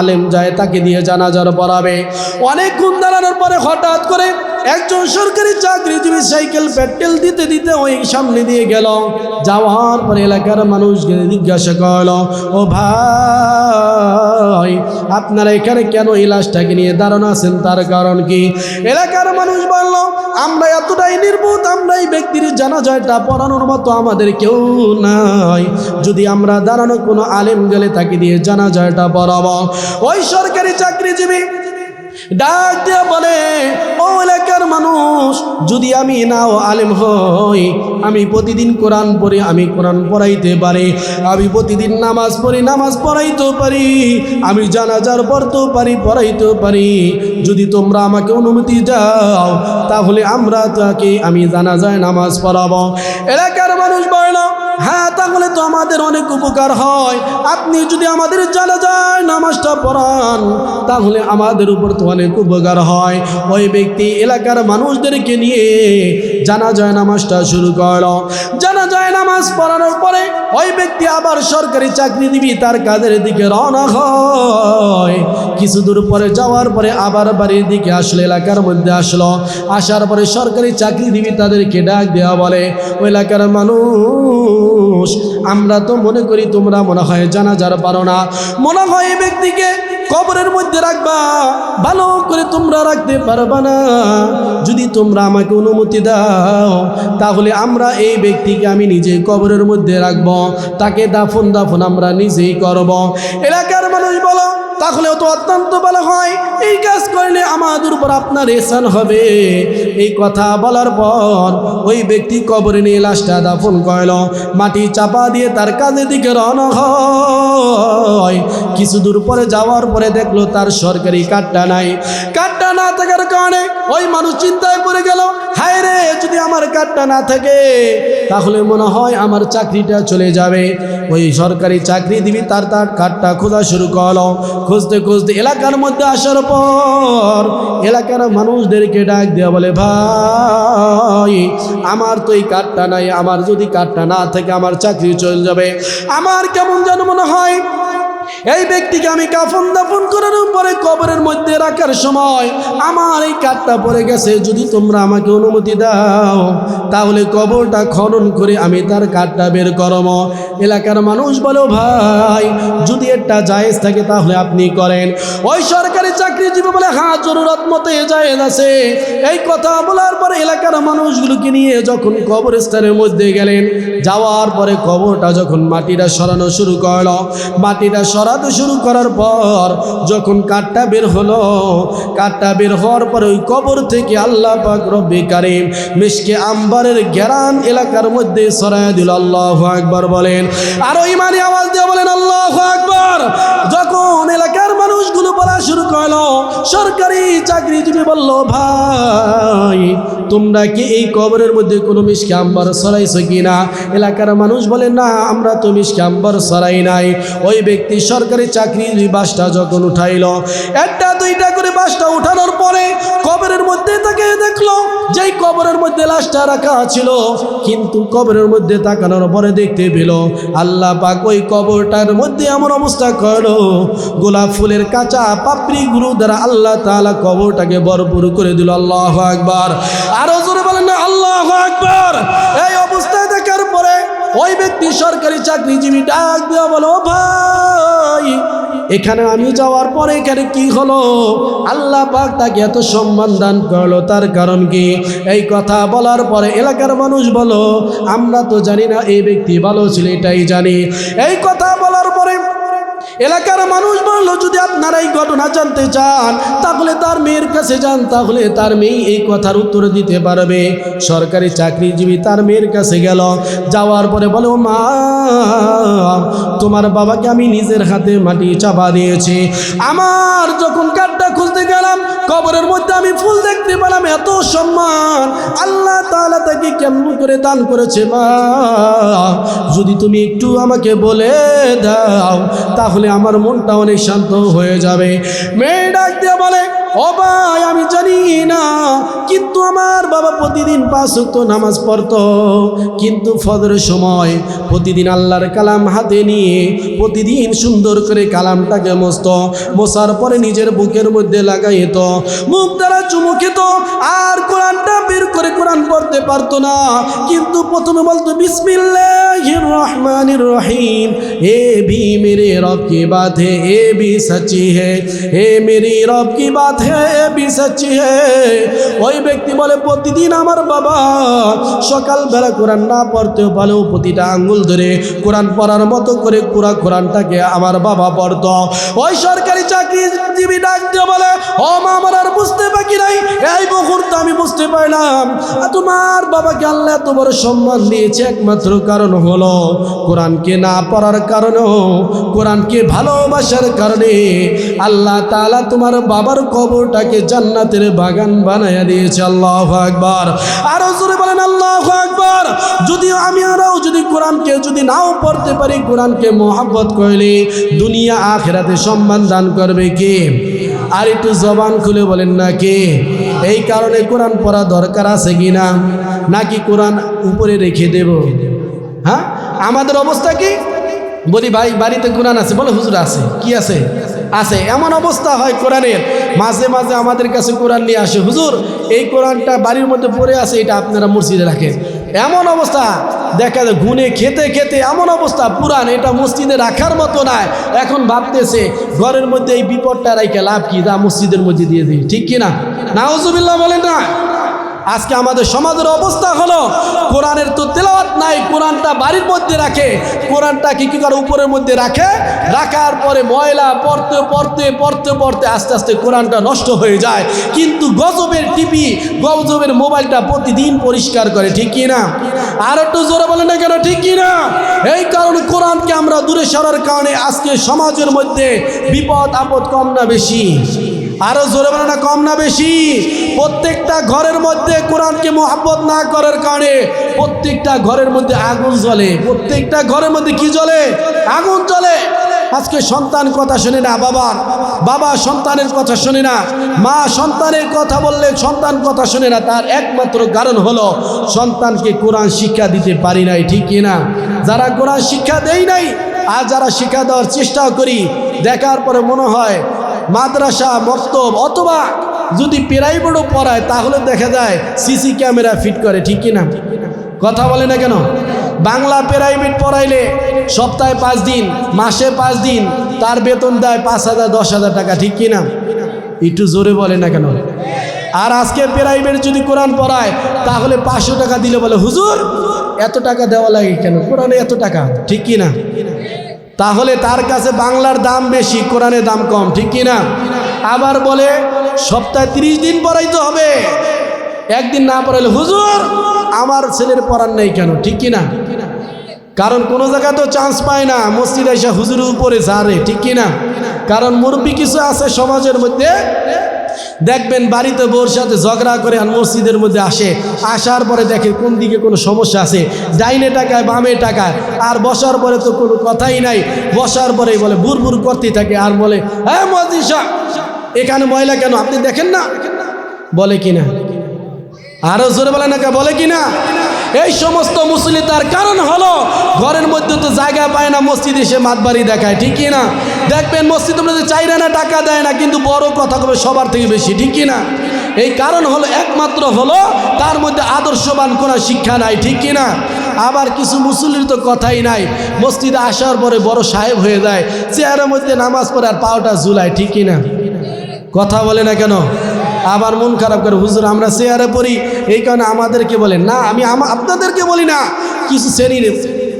আলেম যায় তাকে দিয়ে জানাজার পড়াবে। অনেকক্ষণ দাঁড়ানোর পরে হঠাৎ করে একজন সরকারি চাকরিজীবী সাইকেল পেট্রোল দিতে দিতে ওই সামনে দিয়ে গেল। যাওয়ার পরে এলাকার মানুষকে জিজ্ঞাসা করলো, ও ভাই আপনারা এখানে কেন এই লাশটাকে নিয়ে দাঁড়ানো আছেন, তার কারণ কি? এলাকার মানুষ বলল, আমরা এতটাই নির্বোধ, আমরা এই ব্যক্তির জানাজাটা পড়ানোর মতো আমাদের কেউ নাই। যদি আমরা দাঁড়ানো কোনো আলেম গেলে তাকে দিয়ে জানাজাটা পড়াবো। ওই সরকারি চাকরিজীবী ডাক দিয়ে বলে, ও এলাকার মানুষ, যদি আমি নাও আলেম হই, আমি প্রতিদিন কোরআন পড়ি, আমি কোরআন পড়াইতে পারি, আমি প্রতিদিন নামাজ পড়ি, নামাজ পড়াইতেও পারি, আমি জানাজার পড়তেও পারি, পড়াইতেও পারি। যদি তোমরা আমাকে অনুমতি দাও তাহলে আমি জানাজায় নামাজ পড়াবো। এলাকার মানুষ বলল, হ্যাঁ তাহলে তো আমাদের অনেক উপকার হয়। আপনি যদি আমাদের জানাজায় নামাজটা পড়ান তাহলে আমাদের উপর তো অনেক উপকার হয়। ওই ব্যক্তি এলাকার মানুষদেরকে নিয়ে জানাজায় নামাজটা শুরু করলো। জানাজায় নামাজ পড়ানোর পরে ওই ব্যক্তি আবার সরকারি চাকরিজীবী তার কাজের দিকে রওনা হয়। কিছু দূর পরে যাওয়ার পরে আবার বাড়ির দিকে আসলো, এলাকার মধ্যে আসলো। আসার পরে সরকারি চাকরিজীবী তাদেরকে ডাক দেওয়া বলে, ওই এলাকার মানুষ, আমরা তো মনে করি তোমরা মনে হয় জানাজার পারো না, মনে হয় এই ব্যক্তিকে কবরের মধ্যে রাখবা, ভালো করে তোমরা রাখতে পারবা না। যদি তোমরা আমাকে অনুমতি দাও তাহলে আমরা এই ব্যক্তিকে আমি নিজে কবরের মধ্যে রাখবো, তাকে দাফন আমরা নিজেই করব। এলাকার মানুষ বলো, তাহলেও তো অত্যন্ত ভালো হয়, এই কাজ করলে আমাদের উপর আপনার এহসান হবে। এই কথা বলার পর ওই ব্যক্তি কবরে নিয়ে লাশটা দাফন করল, মাটি চাপা দিয়ে তার কাজের দিকে রওনা হয়। কিছু দূর পরে যাওয়ার পরে দেখলো তার সরকারি কার্ডটা নাই। কার্ডটা না থাকার কারণে ওই মানুষ চিন্তায় পড়ে গেল, হায় রে, যদি আমার কার্ডটা না থাকে তাহলে মনে হয় আমার চাকরিটা চলে যাবে। ওই সরকারি চাকরিজীবী তার কার্ডটা খোঁজা শুরু করলো। খুঁজতে খুঁজতে এলাকার মধ্যে আসার পর এলাকার মানুষদেরকে ডাক দেওয়া বলে, ভাই আমার তো এই কার্ডটা নাই, আমার যদি কার্ডটা না থাকে আমার চাকরি চলে যাবে। আমার কেমন যেন মনে হয় এই ব্যক্তিকে আমি কাফন দাফন করার পরে কবরের মধ্যে রাখার সময় আমার এই কার্ডটা পড়ে গেছে, যদি তোমরা আমাকে অনুমতি দাও তাহলে কবরটা খনন করে আমি তার কার্ডটা বের করব। এলাকার মানুষ বলো, ভাই যদি একটা জায়েজ থাকে তাহলে আপনি করেন। ওই সরকারি চাকরিজীবী বলে, হ্যাঁ জরুরত মতো জায়েজ আছে। এই কথা বলার পরে এলাকার মানুষগুলোকে নিয়ে যখন কবরস্থানের মধ্যে গেলেন, যাওয়ার পরে কবরটা যখন মাটিটা সরানো শুরু করলো, মাটিটা সরাতে শুরু করার পর যখন কাঠটা বের হলো, কাঠটা বের হওয়ার পরে ওই কবর থেকে আল্লাহ পাক রব্বে কারীম মিশকে আম্বারের ঘেরান এলাকার মধ্যে ছড়ায় দিল। আল্লাহু আকবার বলেন, আর ইমানি আওয়াজ দিয়ে বলেন আল্লাহু আকবার। যখন এলাকার মানুষগুলো বলা শুরু করলো, সরকারি চাকরিজীবী বলল, ভাই তোমরা কি এই কবরের মধ্যে কোনো মিশকে আম্বার ছড়াইছো কিনা? এলাকার মানুষ বলে, না আমরা তো মিশকে আম্বার ছড়াই নাই। ওই ব্যক্তি সরকারি চাকরির বাসটা যখন উঠাইল, একটা দুইটা করে বাসটা উঠানোর পরে কবরের মধ্যে তাকে দেখলো যেই কবরের মধ্যে লাশটা রাখা ছিল, কিন্তু কবরের মধ্যে তাকানোর পরে দেখতে পেল আল্লাহ পাক ওই কবরটার মধ্যে এমন অবস্থা করলো, গোলাপ ফুলের কাঁচা পাপড়ি গুলো দ্বারা আল্লাহ তাআলা কবরটাকে ভরপুর করে দিল। আল্লাহু আকবার, আরো জোরে বলেন না আল্লাহু আকবার। এই অবস্থায় দেখার পরে ওই ব্যক্তি সরকারি চাকরিজীবী ডাক দেওয়া বলো, ভাই এখানে আমি যাওয়ার পরে এখানে কি হলো? আল্লাহ পাক তাকে এত সম্মান দান করলো, তার কারণ কি? এই কথা বলার পরে এলাকার মানুষ বলো, আমরা তো জানি না এই ব্যক্তি ভালো ছিল, এটাই জানি। এই কথা বলার পরে এলাকার মানুষ বলল, যদি আপনারা এই ঘটনা জানতে চান তাহলে তার মেয়ের কাছে যান, তাহলে তার মেয়ে এই কথার উত্তর দিতে পারবে। সরকারি চাকরিজীবী তার মেয়ের কাছে গেল, যাওয়ার পরে বলে, মা তোমার বাবাকে আমি নিজের হাতে মাটি চাপা দিয়েছি। আমার যখন কাঠটা খুঁজতে গেলাম কবরের মধ্যে আমি ফুল দেখতে পেলাম, এত সম্মান আল্লাহ তাআলা তাকে কেমন করে দান করেছে। মা যদি তুমি একটু আমাকে বলে দাও তাহলে আমার মনটা অনেক শান্ত হয়ে যাবে। মেয়ে ডাক দিয়ে বলে, ও ভাই আমি জানি না, কিন্তু আমার বাবা প্রতিদিন 5 ওয়াক্ত নামাজ পড়তো, কিন্তু ফজরের সময় প্রতিদিন আল্লাহর কালাম হাতে নিয়ে প্রতিদিন সুন্দর করে কালামটাকে মোছার পরে নিজের বুকের মধ্যে লাগাইত, মুখ দ্বারা চুমু খেত, আর কোরআনটা বের করে কোরআন পড়তে পারতো না, কিন্তু প্রথমে বলতো বিসমিল্লাহির রহমানির রহিম, হে ভি মেরে রব কি বাত হে, A V সচ্চি hey, hey Mary রব কি বাত হে, এ ভি সচ্চি হে। ওই ব্যক্তি বলে, প্রতিদিন আমার বাবা সকালবেলা কোরআন না পড়তেও ভালো প্রতিটা আঙ্গুল ধরে কোরআন পড়ার মতো করে পুরা কোরআনটাকে আমার বাবা পড়তো। ওই সরকারি চাকরিজীবী ডাক দিয়ে বলে, ও মা আমার আর বুঝতে বাকি নাই, এই মুহূর্তে আমি বুঝতে পারলাম তোমার বাবাকে আল্লাহ এত বড় সম্মান দিয়েছে একমাত্র কারণ হলো কোরআনকে না পড়ার কারণেও, কোরআনকে ভালোবাসার কারণে আল্লাহ তাআলা তোমার বাবার কবরটাকে জান্নাতের বাগান বানায়া দিয়েছে। আল্লাহু আকবার, আরো জোরে বলেন আল্লাহু আকবার। যদিও আমরাও যদি কোরআনকে যদি নাও পড়তে পারি, কোরআনকে মহব্বত করলে দুনিয়া আখিরাতে সম্মান দান করবে কে? আর একটু জবান খুলে বলেন না কে? এই কারণে কোরআন পড়া দরকার আছে কিনা, নাকি কোরআন উপরে রেখে দেব? হ্যাঁ, আমাদের অবস্থা কি? বলি ভাই বাড়িতে কোরআন আছে, বলে হুজুর আছে। কি আছে? আছে। এমন অবস্থা হয় কোরআনের, মাঝে মাঝে আমাদের কাছে কোরআন নিয়ে আসে, হুজুর এই কোরআনটা বাড়ির মধ্যে পড়ে আছে, এটা আপনারা মসজিদে রাখেন। এমন অবস্থা দেখা যায়, গুনে খেতে খেতে এমন অবস্থা, পুরান এটা মসজিদে রাখার মতো নয়। এখন ভাবতেছে ঘরের মধ্যে এই বিপদটা রাইখে লাভ কি, যা মসজিদের মধ্যে দিয়ে দিই। ঠিক কিনা? নাউজুবিল্লাহ বলেন না? আজকে আমাদের সমাজের অবস্থা হলো কোরআনের তো তেলাওয়াত নাই, কোরআনটা বাড়ির মধ্যে রাখে, কোরআনটা কি করে উপরের মধ্যে রাখে, রাখার পরে ময়লা পড়তে পড়তে পড়তে পড়তে আস্তে আস্তে কোরআনটা নষ্ট হয়ে যায়। কিন্তু গজবের টিভি, গজবের মোবাইলটা প্রতিদিন পরিষ্কার করে। ঠিক কি না? আর একটু জোরে বলেন না কেন? ঠিক কি না? এই কারণে কোরআনকে আমরা দূরে সরার কারণে আজকে সমাজের মধ্যে বিপদ আপদ কম না বেশি? আরো জোরে বলে না, কম না বেশি? প্রত্যেকটা ঘরের মধ্যে কোরআনকে মহব্বত না করার কারণে প্রত্যেকটা ঘরের মধ্যে আগুন জ্বলে। প্রত্যেকটা ঘরের মধ্যে কি জ্বলে? আগুন জ্বলে। আজকে সন্তান কথা শোনে না, বাবা সন্তানের কথা শোনে না, মা সন্তানের কথা বললে সন্তান কথা শোনে না। তার একমাত্র কারণ হলো সন্তানকে কোরআন শিক্ষা দিতে পারি নাই। ঠিক কিনা? যারা কোরআন শিক্ষা দেয় নাই আর যারা শিক্ষা দেওয়ার চেষ্টাও করি, দেখার পরে মনে হয় মাদ্রাসা মক্তব অথবা যদি প্রাইভেটও পড়ায় তাহলে দেখা যায় সিসি ক্যামেরা ফিট করে। ঠিক কিনা? কথা বলে না কেন? বাংলা প্রাইভেট পড়াইলে সপ্তাহে 5 দিন, মাসে 5 দিন, তার বেতন দেয় 5,000 10,000 টাকা। ঠিক কিনা? একটু জোরে বলে না কেন? আর আজকে প্রাইভেট যদি কোরআন পড়ায় তাহলে 500 টাকা দিলে বলে হুজুর এত টাকা দেওয়া লাগে কেন, কোরআনে এত টাকা। ঠিক কিনা? তাহলে তার কাছে বাংলার দাম বেশি, কোরআনের দাম কম। ঠিক কিনা? আবার বলে সপ্তাহে 30 দিন পড়াইতে হবে, একদিন না পড়াইলে হুজুর আমার ছেলের পড়ার নেই কেন। ঠিক কিনা? কারণ কোনো জায়গায় তো চান্স পায় না, মসজিদে এসে হুজুরের উপরে ঝাড়ে। ঠিক কিনা? কারণ মুরব্বী কিছু আছে সমাজের মধ্যে, দেখবেন বাড়িতে বউর সাথে ঝগড়া করে আর মসজিদের মধ্যে আসে, আসার পরে দেখে কোন দিকে কোনো সমস্যা আছে, ডাইনে টাকায় বামে টাকায়, আর বসার পরে তো কোনো কথাই নাই, বসার পরে বলে বুড় করতেই থাকে আর বলে হ্যাঁ মুয়াজ্জিন সাহেব এখানে ময়লা কেন আপনি দেখেন না, বলে কিনা? আরো জোরে বলে না, বলে কিনা? এই সমস্ত মুসল্লি তার কারণ হলো ঘরের মধ্যে তো জায়গা পায় না, মসজিদে এসে মাতবাড়ি দেখায়। ঠিক কিনা? দেখবেন মসজিদের মধ্যে চাইরা না টাকা দেয় না, কিন্তু বড় কথা কবে সবার থেকে বেশি। ঠিক কিনা? এই কারণ হলো একমাত্র হলো তার মধ্যে আদর্শবান কোনো শিক্ষা নাই। ঠিক কিনা? আবার কিছু মুসল্লির তো কথাই নাই, মসজিদে আসার পরে বড় সাহেব হয়ে যায়, চেয়ারের মধ্যে নামাজ পড়ে আর পাওটা ঝুলায়। ঠিক কিনা? কথা বলে না কেন? আবার মন খারাপ করে হুজুর আমরা চেয়ারে পড়ি, এই কারণে আমাদেরকে বলেন না। আমি আপনাদেরকে বলি না, কিছু শ্রেণীর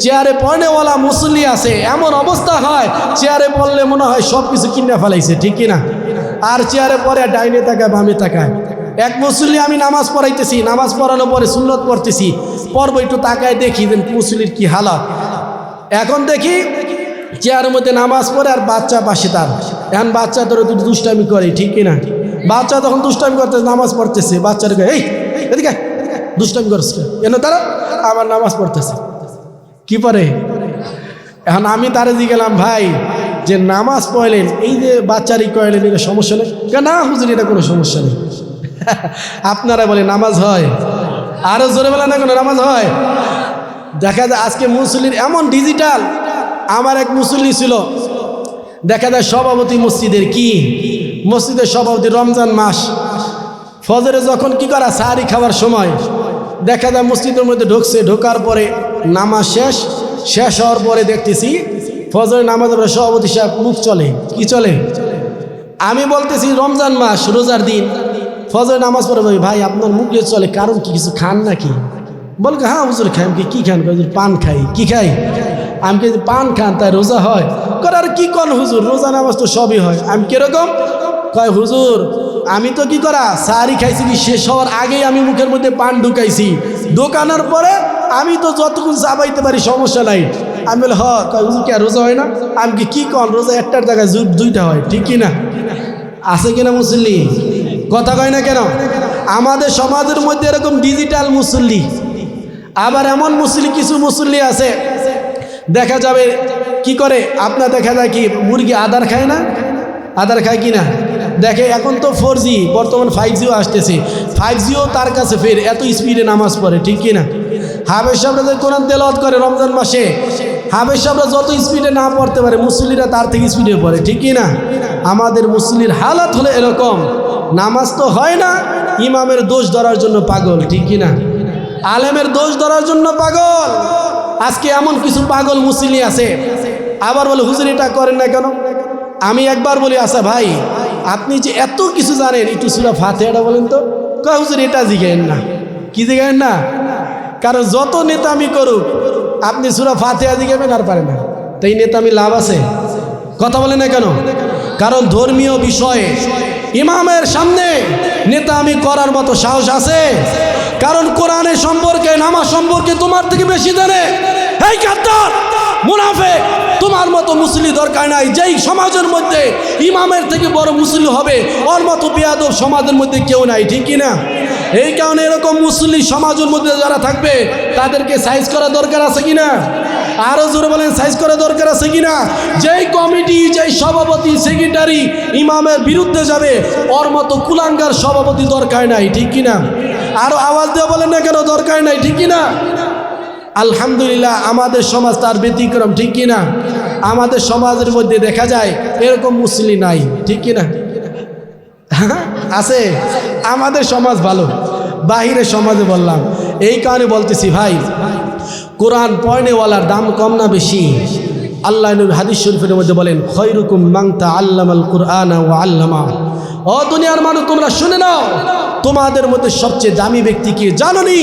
চেয়ারে পড়নেওয়ালা মুসল্লি আছে, এমন অবস্থা হয় চেয়ারে পড়লে মনে হয় সব কিছু কিনে ফেলাইছে। ঠিক কিনা? আর চেয়ারে পড়ে ডাইনে তাকায় বামে তাকায়। এক মুসল্লি আমি নামাজ পড়াইতেছি, নামাজ পড়ানোর পরে সুন্নত পড়তেছি, পড়বো একটু তাকায় দেখি যে মুসল্লির কি হালাত। এখন দেখি চেয়ারের মধ্যে নামাজ পড়ে আর বাচ্চা পাশে তার, এখন বাচ্চা তোর দুষ্টামি করে। ঠিক কিনা? বাচ্চা তখন দুষ্টামি করতেছে, নামাজ পড়তেছে, বাচ্চাটাকে এই এদিকে দুষ্টামি করছে কেন, তারা আবার নামাজ পড়তেছে কি পরে। এখন আমি তারে দিয়ে গেলাম ভাই যে নামাজ পড়লেন, এই যে বাচ্চারই কয়লেন, এটা সমস্যা নেই? না হুজুর এটা কোনো সমস্যা নেই। আপনারা বলে নামাজ হয়? আরো জোরে বলে না, কোনো নামাজ হয়? দেখা যায় আজকে মুসল্লির এমন ডিজিটাল। আমার এক মুসল্লি ছিল, দেখা যায় সভাপতি মসজিদের, কি মসজিদের সভাপতি, রমজান মাস ফজরে যখন কি করা সাহারি খাওয়ার সময় দেখা যায় মসজিদের মধ্যে ঢুকছে, ঢোকার পরে নামাজ শেষ হওয়ার পরে দেখতেছি ফজরের নামাজের পরে সভাপতি সাহেব মুখ চলে, কি চলে? আমি বলতেছি রমজান মাস রোজার দিন, ফজরের নামাজ পড়ে বলি ভাই আপনার মুখে চলে, কারণ কি কিছু খান নাকি? বল হ্যাঁ হুজুর খাই। আমি কি খান? পান খাই। কি খাই? আমি কি পান খান তাই রোজা হয়? আর কি কন হুজুর, রোজা নামাজ তো সবই হয়। আমি কিরকম? কয় হুজুর আমি তো কি করা সাহারি খাইছি, কি শেষ হওয়ার আগেই আমি মুখের মধ্যে পান ঢুকাইছি, ঢোকানোর পরে আমি তো যতক্ষণ চাবাইতে পারি সমস্যা নাই। আমি বলে কয় হুজুর কি আর রোজা হয় না? আমি কি কন, রোজা একটার জায়গায় 2টা হয়। ঠিক কিনা? আছে কিনা মুসল্লি? কথা কয় না কেন? আমাদের সমাজের মধ্যে এরকম ডিজিটাল মুসল্লি। আবার এমন কিছু মুসল্লি আছে দেখা যাবে কি করে, আপনার দেখা যায় কি মুরগি আদার খায় না, আদার খায় কি না, দেখে এখন তো 4G, বর্তমান 5Gও আসতেছে, 5Gও তার কাছে ফের এত স্পিডে নামাজ পড়ে, ঠিক কি না? হাফেজ সাহেবরা যে কোরআন তেলাওয়াত করে রমজান মাসে, হাফেজ সাহেবরা যত স্পিডে না পড়তে পারে মুসল্লিরা তার থেকে স্পিডে পড়ে, ঠিক কি না? আমাদের মুসল্লির হালাত হলো এরকম, নামাজ তো হয় না, ইমামের দোষ ধরার জন্য পাগল, ঠিক কি না? আলেমের দোষ ধরার জন্য পাগল। আজকে এমন কিছু পাগল মুসল্লি আছে, আবার বলে হুজুর এটা করেন না কেন? আমি একবার বলি আচ্ছা ভাই আপনি যে এত কিছু জানেন একটু সূরা ফাতিহাটা বলেন তো। কয় হুজুর এটা জিগায়েন না। কি জিগায়েন না? কারণ যত নেতামি করুক আপনি সূরা ফাতিহা জিগাবেন আর পারেন না, তাই নেতামি লাভ আছে? কথা বলেন না কেন? কারণ ধর্মীয় বিষয়ে ইমামের সামনে নেতামি করার মতো সাহস আছে? কারণ কোরআনের সম্পর্কে নামাজ সম্পর্কে তোমার থেকে বেশি জানে। এই গাদ্দার মুনাফিক, তোমার মতো মুসল্লি দরকার নাই। যেই সমাজের মধ্যে ইমামের থেকে বড় মুসল্লি হবে ওর মতো বেয়াদব সমাজের মধ্যে কেউ নাই, ঠিক কি না? এই কারণে এরকম মুসল্লি সমাজের মধ্যে যারা থাকবে তাদেরকে সাইজ করা দরকার আছে কিনা? আরো জোরে বলেন, সাইজ করা দরকার আছে কিনা? যেই কমিটি, যেই সভাপতি সেক্রেটারি ইমামের বিরুদ্ধে যাবে ওর মতো কুলাঙ্গার সভাপতি দরকার নাই, ঠিক কিনা? আরো আওয়াজ দিয়ে বলেন না কেন, দরকার নাই, ঠিক কিনা? আলহামদুলিল্লাহ আমাদের সমাজ তার ব্যতিক্রম, ঠিক কিনা? আমাদের সমাজের মধ্যে দেখা যায় এরকম মুসল্লি নাই, ঠিক কিনা? আছে? আমাদের সমাজ ভালো, বাহিরের সমাজে বললাম। এই কারণে বলতেছি ভাই, কোরআন পড়নেওয়ালার দাম কম না বেশি? আল্লাহ নবী হাদিস শরীফের মধ্যে বলেন খয়রুকুম মান তাআল্লামাল কুরআনা ওয়া আল্লামা। ও দুনিয়ার মানুষ তোমরা শুনে নাও, তোমাদের মধ্যে সবচেয়ে দামি ব্যক্তি কি জানোনি?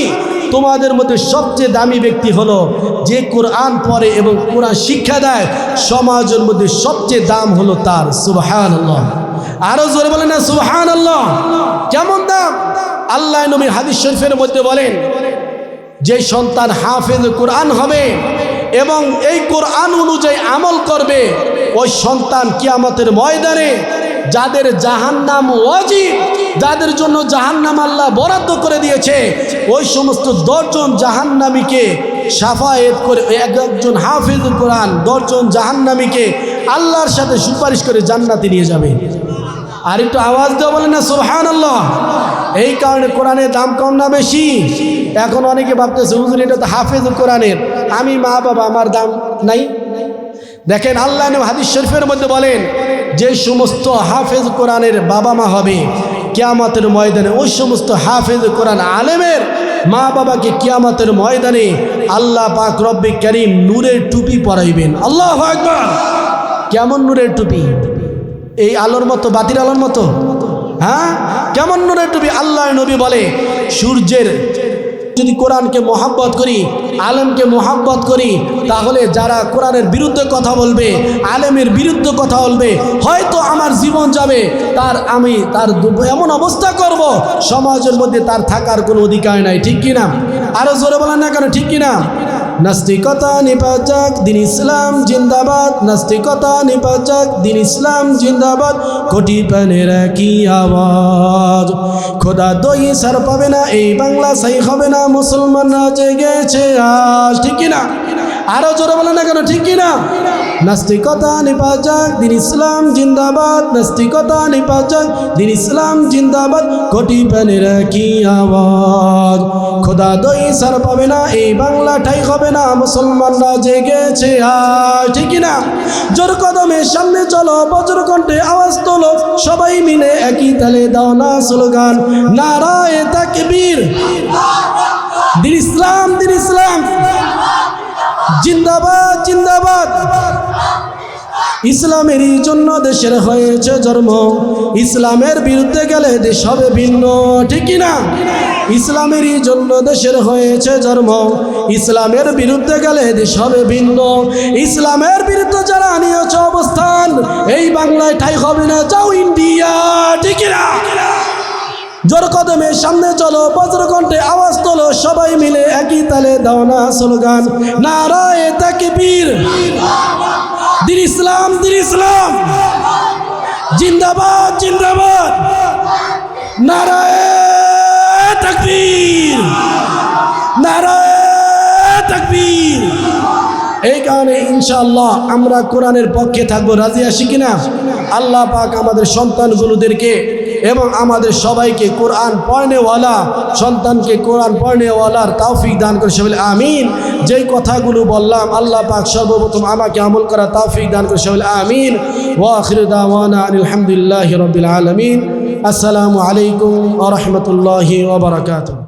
তোমাদের মধ্যে সবচেয়ে দামি ব্যক্তি হলো যে কোরআন পড়ে এবং কোরআন শিক্ষা দেয়। সমাজের মধ্যে সবচেয়ে দাম হলো তার। সুবহানাল্লাহ, আরো জোরে বলেন না সুবহানাল্লাহ। কেমন দাম? আল্লাহ নবী হাদিস শরীফের মধ্যে বলেন যে সন্তান হাফেজ কোরআন হবে এবং এই কোরআন অনুযায়ী আমল করবে, ওই সন্তান কিয়ামতের ময়দানে যাদের জাহান্নাম ওয়াজিব, যাদের জন্য জাহান্নাম আল্লাহ বরাদ্দ করে দিয়েছে, ওই সমস্ত 10 জন জাহান্নামীকে শাফায়েত করে, একজন হাফেজ কোরআন 10 জন জাহান্নামীকে আল্লাহর সাথে সুপারিশ করে জান্নাতে নিয়ে যাবে। আর একটু আওয়াজ দেওয়া বলেন না সুবহানাল্লাহ। এই কারণে কোরআনের দাম কম না বেশি? এখন অনেকে ভাবতেছে হুজুর এটা তো হাফেজ কোরআনের, আমি মা বাবা, আমার দাম নাই। দেখেন আল্লাহ নবী হাদিস শরীফের মধ্যে বলেন যে সমস্ত হাফেজ কোরআনের বাবা মা হবে কিয়ামতের ময়দানে, ওই সমস্ত হাফেজ কোরআন আলেমের মা বাবাকে কিয়ামতের ময়দানে আল্লাহ পাক রব্বে কারীম নূরের টুপি পরাইবেন। আল্লাহু আকবার। কেমন নূরের টুপি? এই আলোর মতো, বাতির আলোর মতো? হ্যাঁ, কেমন নূরের টুপি? আল্লাহ নবী বলে সূর্যের যদি কোরআনকে মহাব্বত করি, আলেমকে মহাব্বত করি, তাহলে যারা কোরআনের বিরুদ্ধে কথা বলবে, আলেমের বিরুদ্ধে কথা বলবে, হয়তো আমার জীবন যাবে, আমি তার এমন অবস্থা করব সমাজের মধ্যে তার থাকার কোনো অধিকার নাই, ঠিক কিনা? আরো জোরে বলেন না কেন, ঠিক কিনা? নাস্তিকতা নিপাজাক, দিন ইসলাম জিন্দাবাদ। নাস্তিকতা নিপাজাক, দিন ইসলাম জিন্দাবাদ। কোটি প্রাণের একই আওয়াজ, খোদা দই সার পাবে না, এই বাংলা সাই হবে না, মুসলমানরা জেগেছে আজ, ঠিক কিনা? আরো জোরে বলেন না কেন, ঠিক কিনা? নাস্তিকতা নিপাজাক, দিন ইসলাম জিন্দাবাদ। নাস্তিকতা নিপাজাক, দিন ইসলাম জিন্দাবাদ। কোটি প্রাণের একই আওয়াজ, খোদা দই সার পাবে না, এই বাংলা ঠাই হবে না, মুসলমানরা জেগেছে আজ, ঠিক কিনা? জোর কদমে সামনে চলো, বজ্র কণ্ঠে আওয়াজ তোলো, সবাই মিলে একই তালে দাও না স্লোগান, নারায়ে তাকবীর, দিন ইসলাম, দিন ইসলাম জিন্দাবাদ, জিন্দাবাদ। ইসলামেরই জন্য দেশের হয়েছে জন্ম, ইসলামের বিরুদ্ধে গেলে দেশ হবে ভিন্ন, ঠিক কিনা? ইসলামেরই জন্য দেশের হয়েছে জন্ম, ইসলামের বিরুদ্ধে গেলে দেশ হবে ভিন্ন। ইসলামের বিরুদ্ধে যারা নিয়েছে অবস্থান, এই বাংলায় ঠাই হবে না, যাও ইন্ডিয়া, ঠিক কিনা? জোর কদমে সামনে চলো, বজ্রকণ্ঠে আওয়াজ তোলো, সবাই মিলে একই তালে দাও না স্লোগান, নারায়ে তাকবীর, দিন ইসলাম, দিন ইসলাম জিন্দাবাদ, জিন্দাবাদ। নারায়ে তাকবীর, নারায়ে এই কারণে ইনশাআল্লাহ আমরা কোরআনের পক্ষে থাকবো। রাজি আছি কিনা? আল্লাহ পাক আমাদের সন্তানগুলোদেরকে এবং আমাদের সবাইকে কোরআন পড়নেওয়ালা সন্তানকে কোরআন পড়নেওয়ালার তৌফিক দান করে সবাই আমিন। যেই কথাগুলো বললাম আল্লাহ পাক সর্বপ্রথম আমাকে আমল করা তৌফিক দান করে সবাই আমিন। ওয়া আখিরু দাওয়ানা আলহামদুলিল্লাহি রাব্বিল আলামিন। আসসালামু আলাইকুম ওয়া রাহমাতুল্লাহি ওয়া বারাকাতুহু।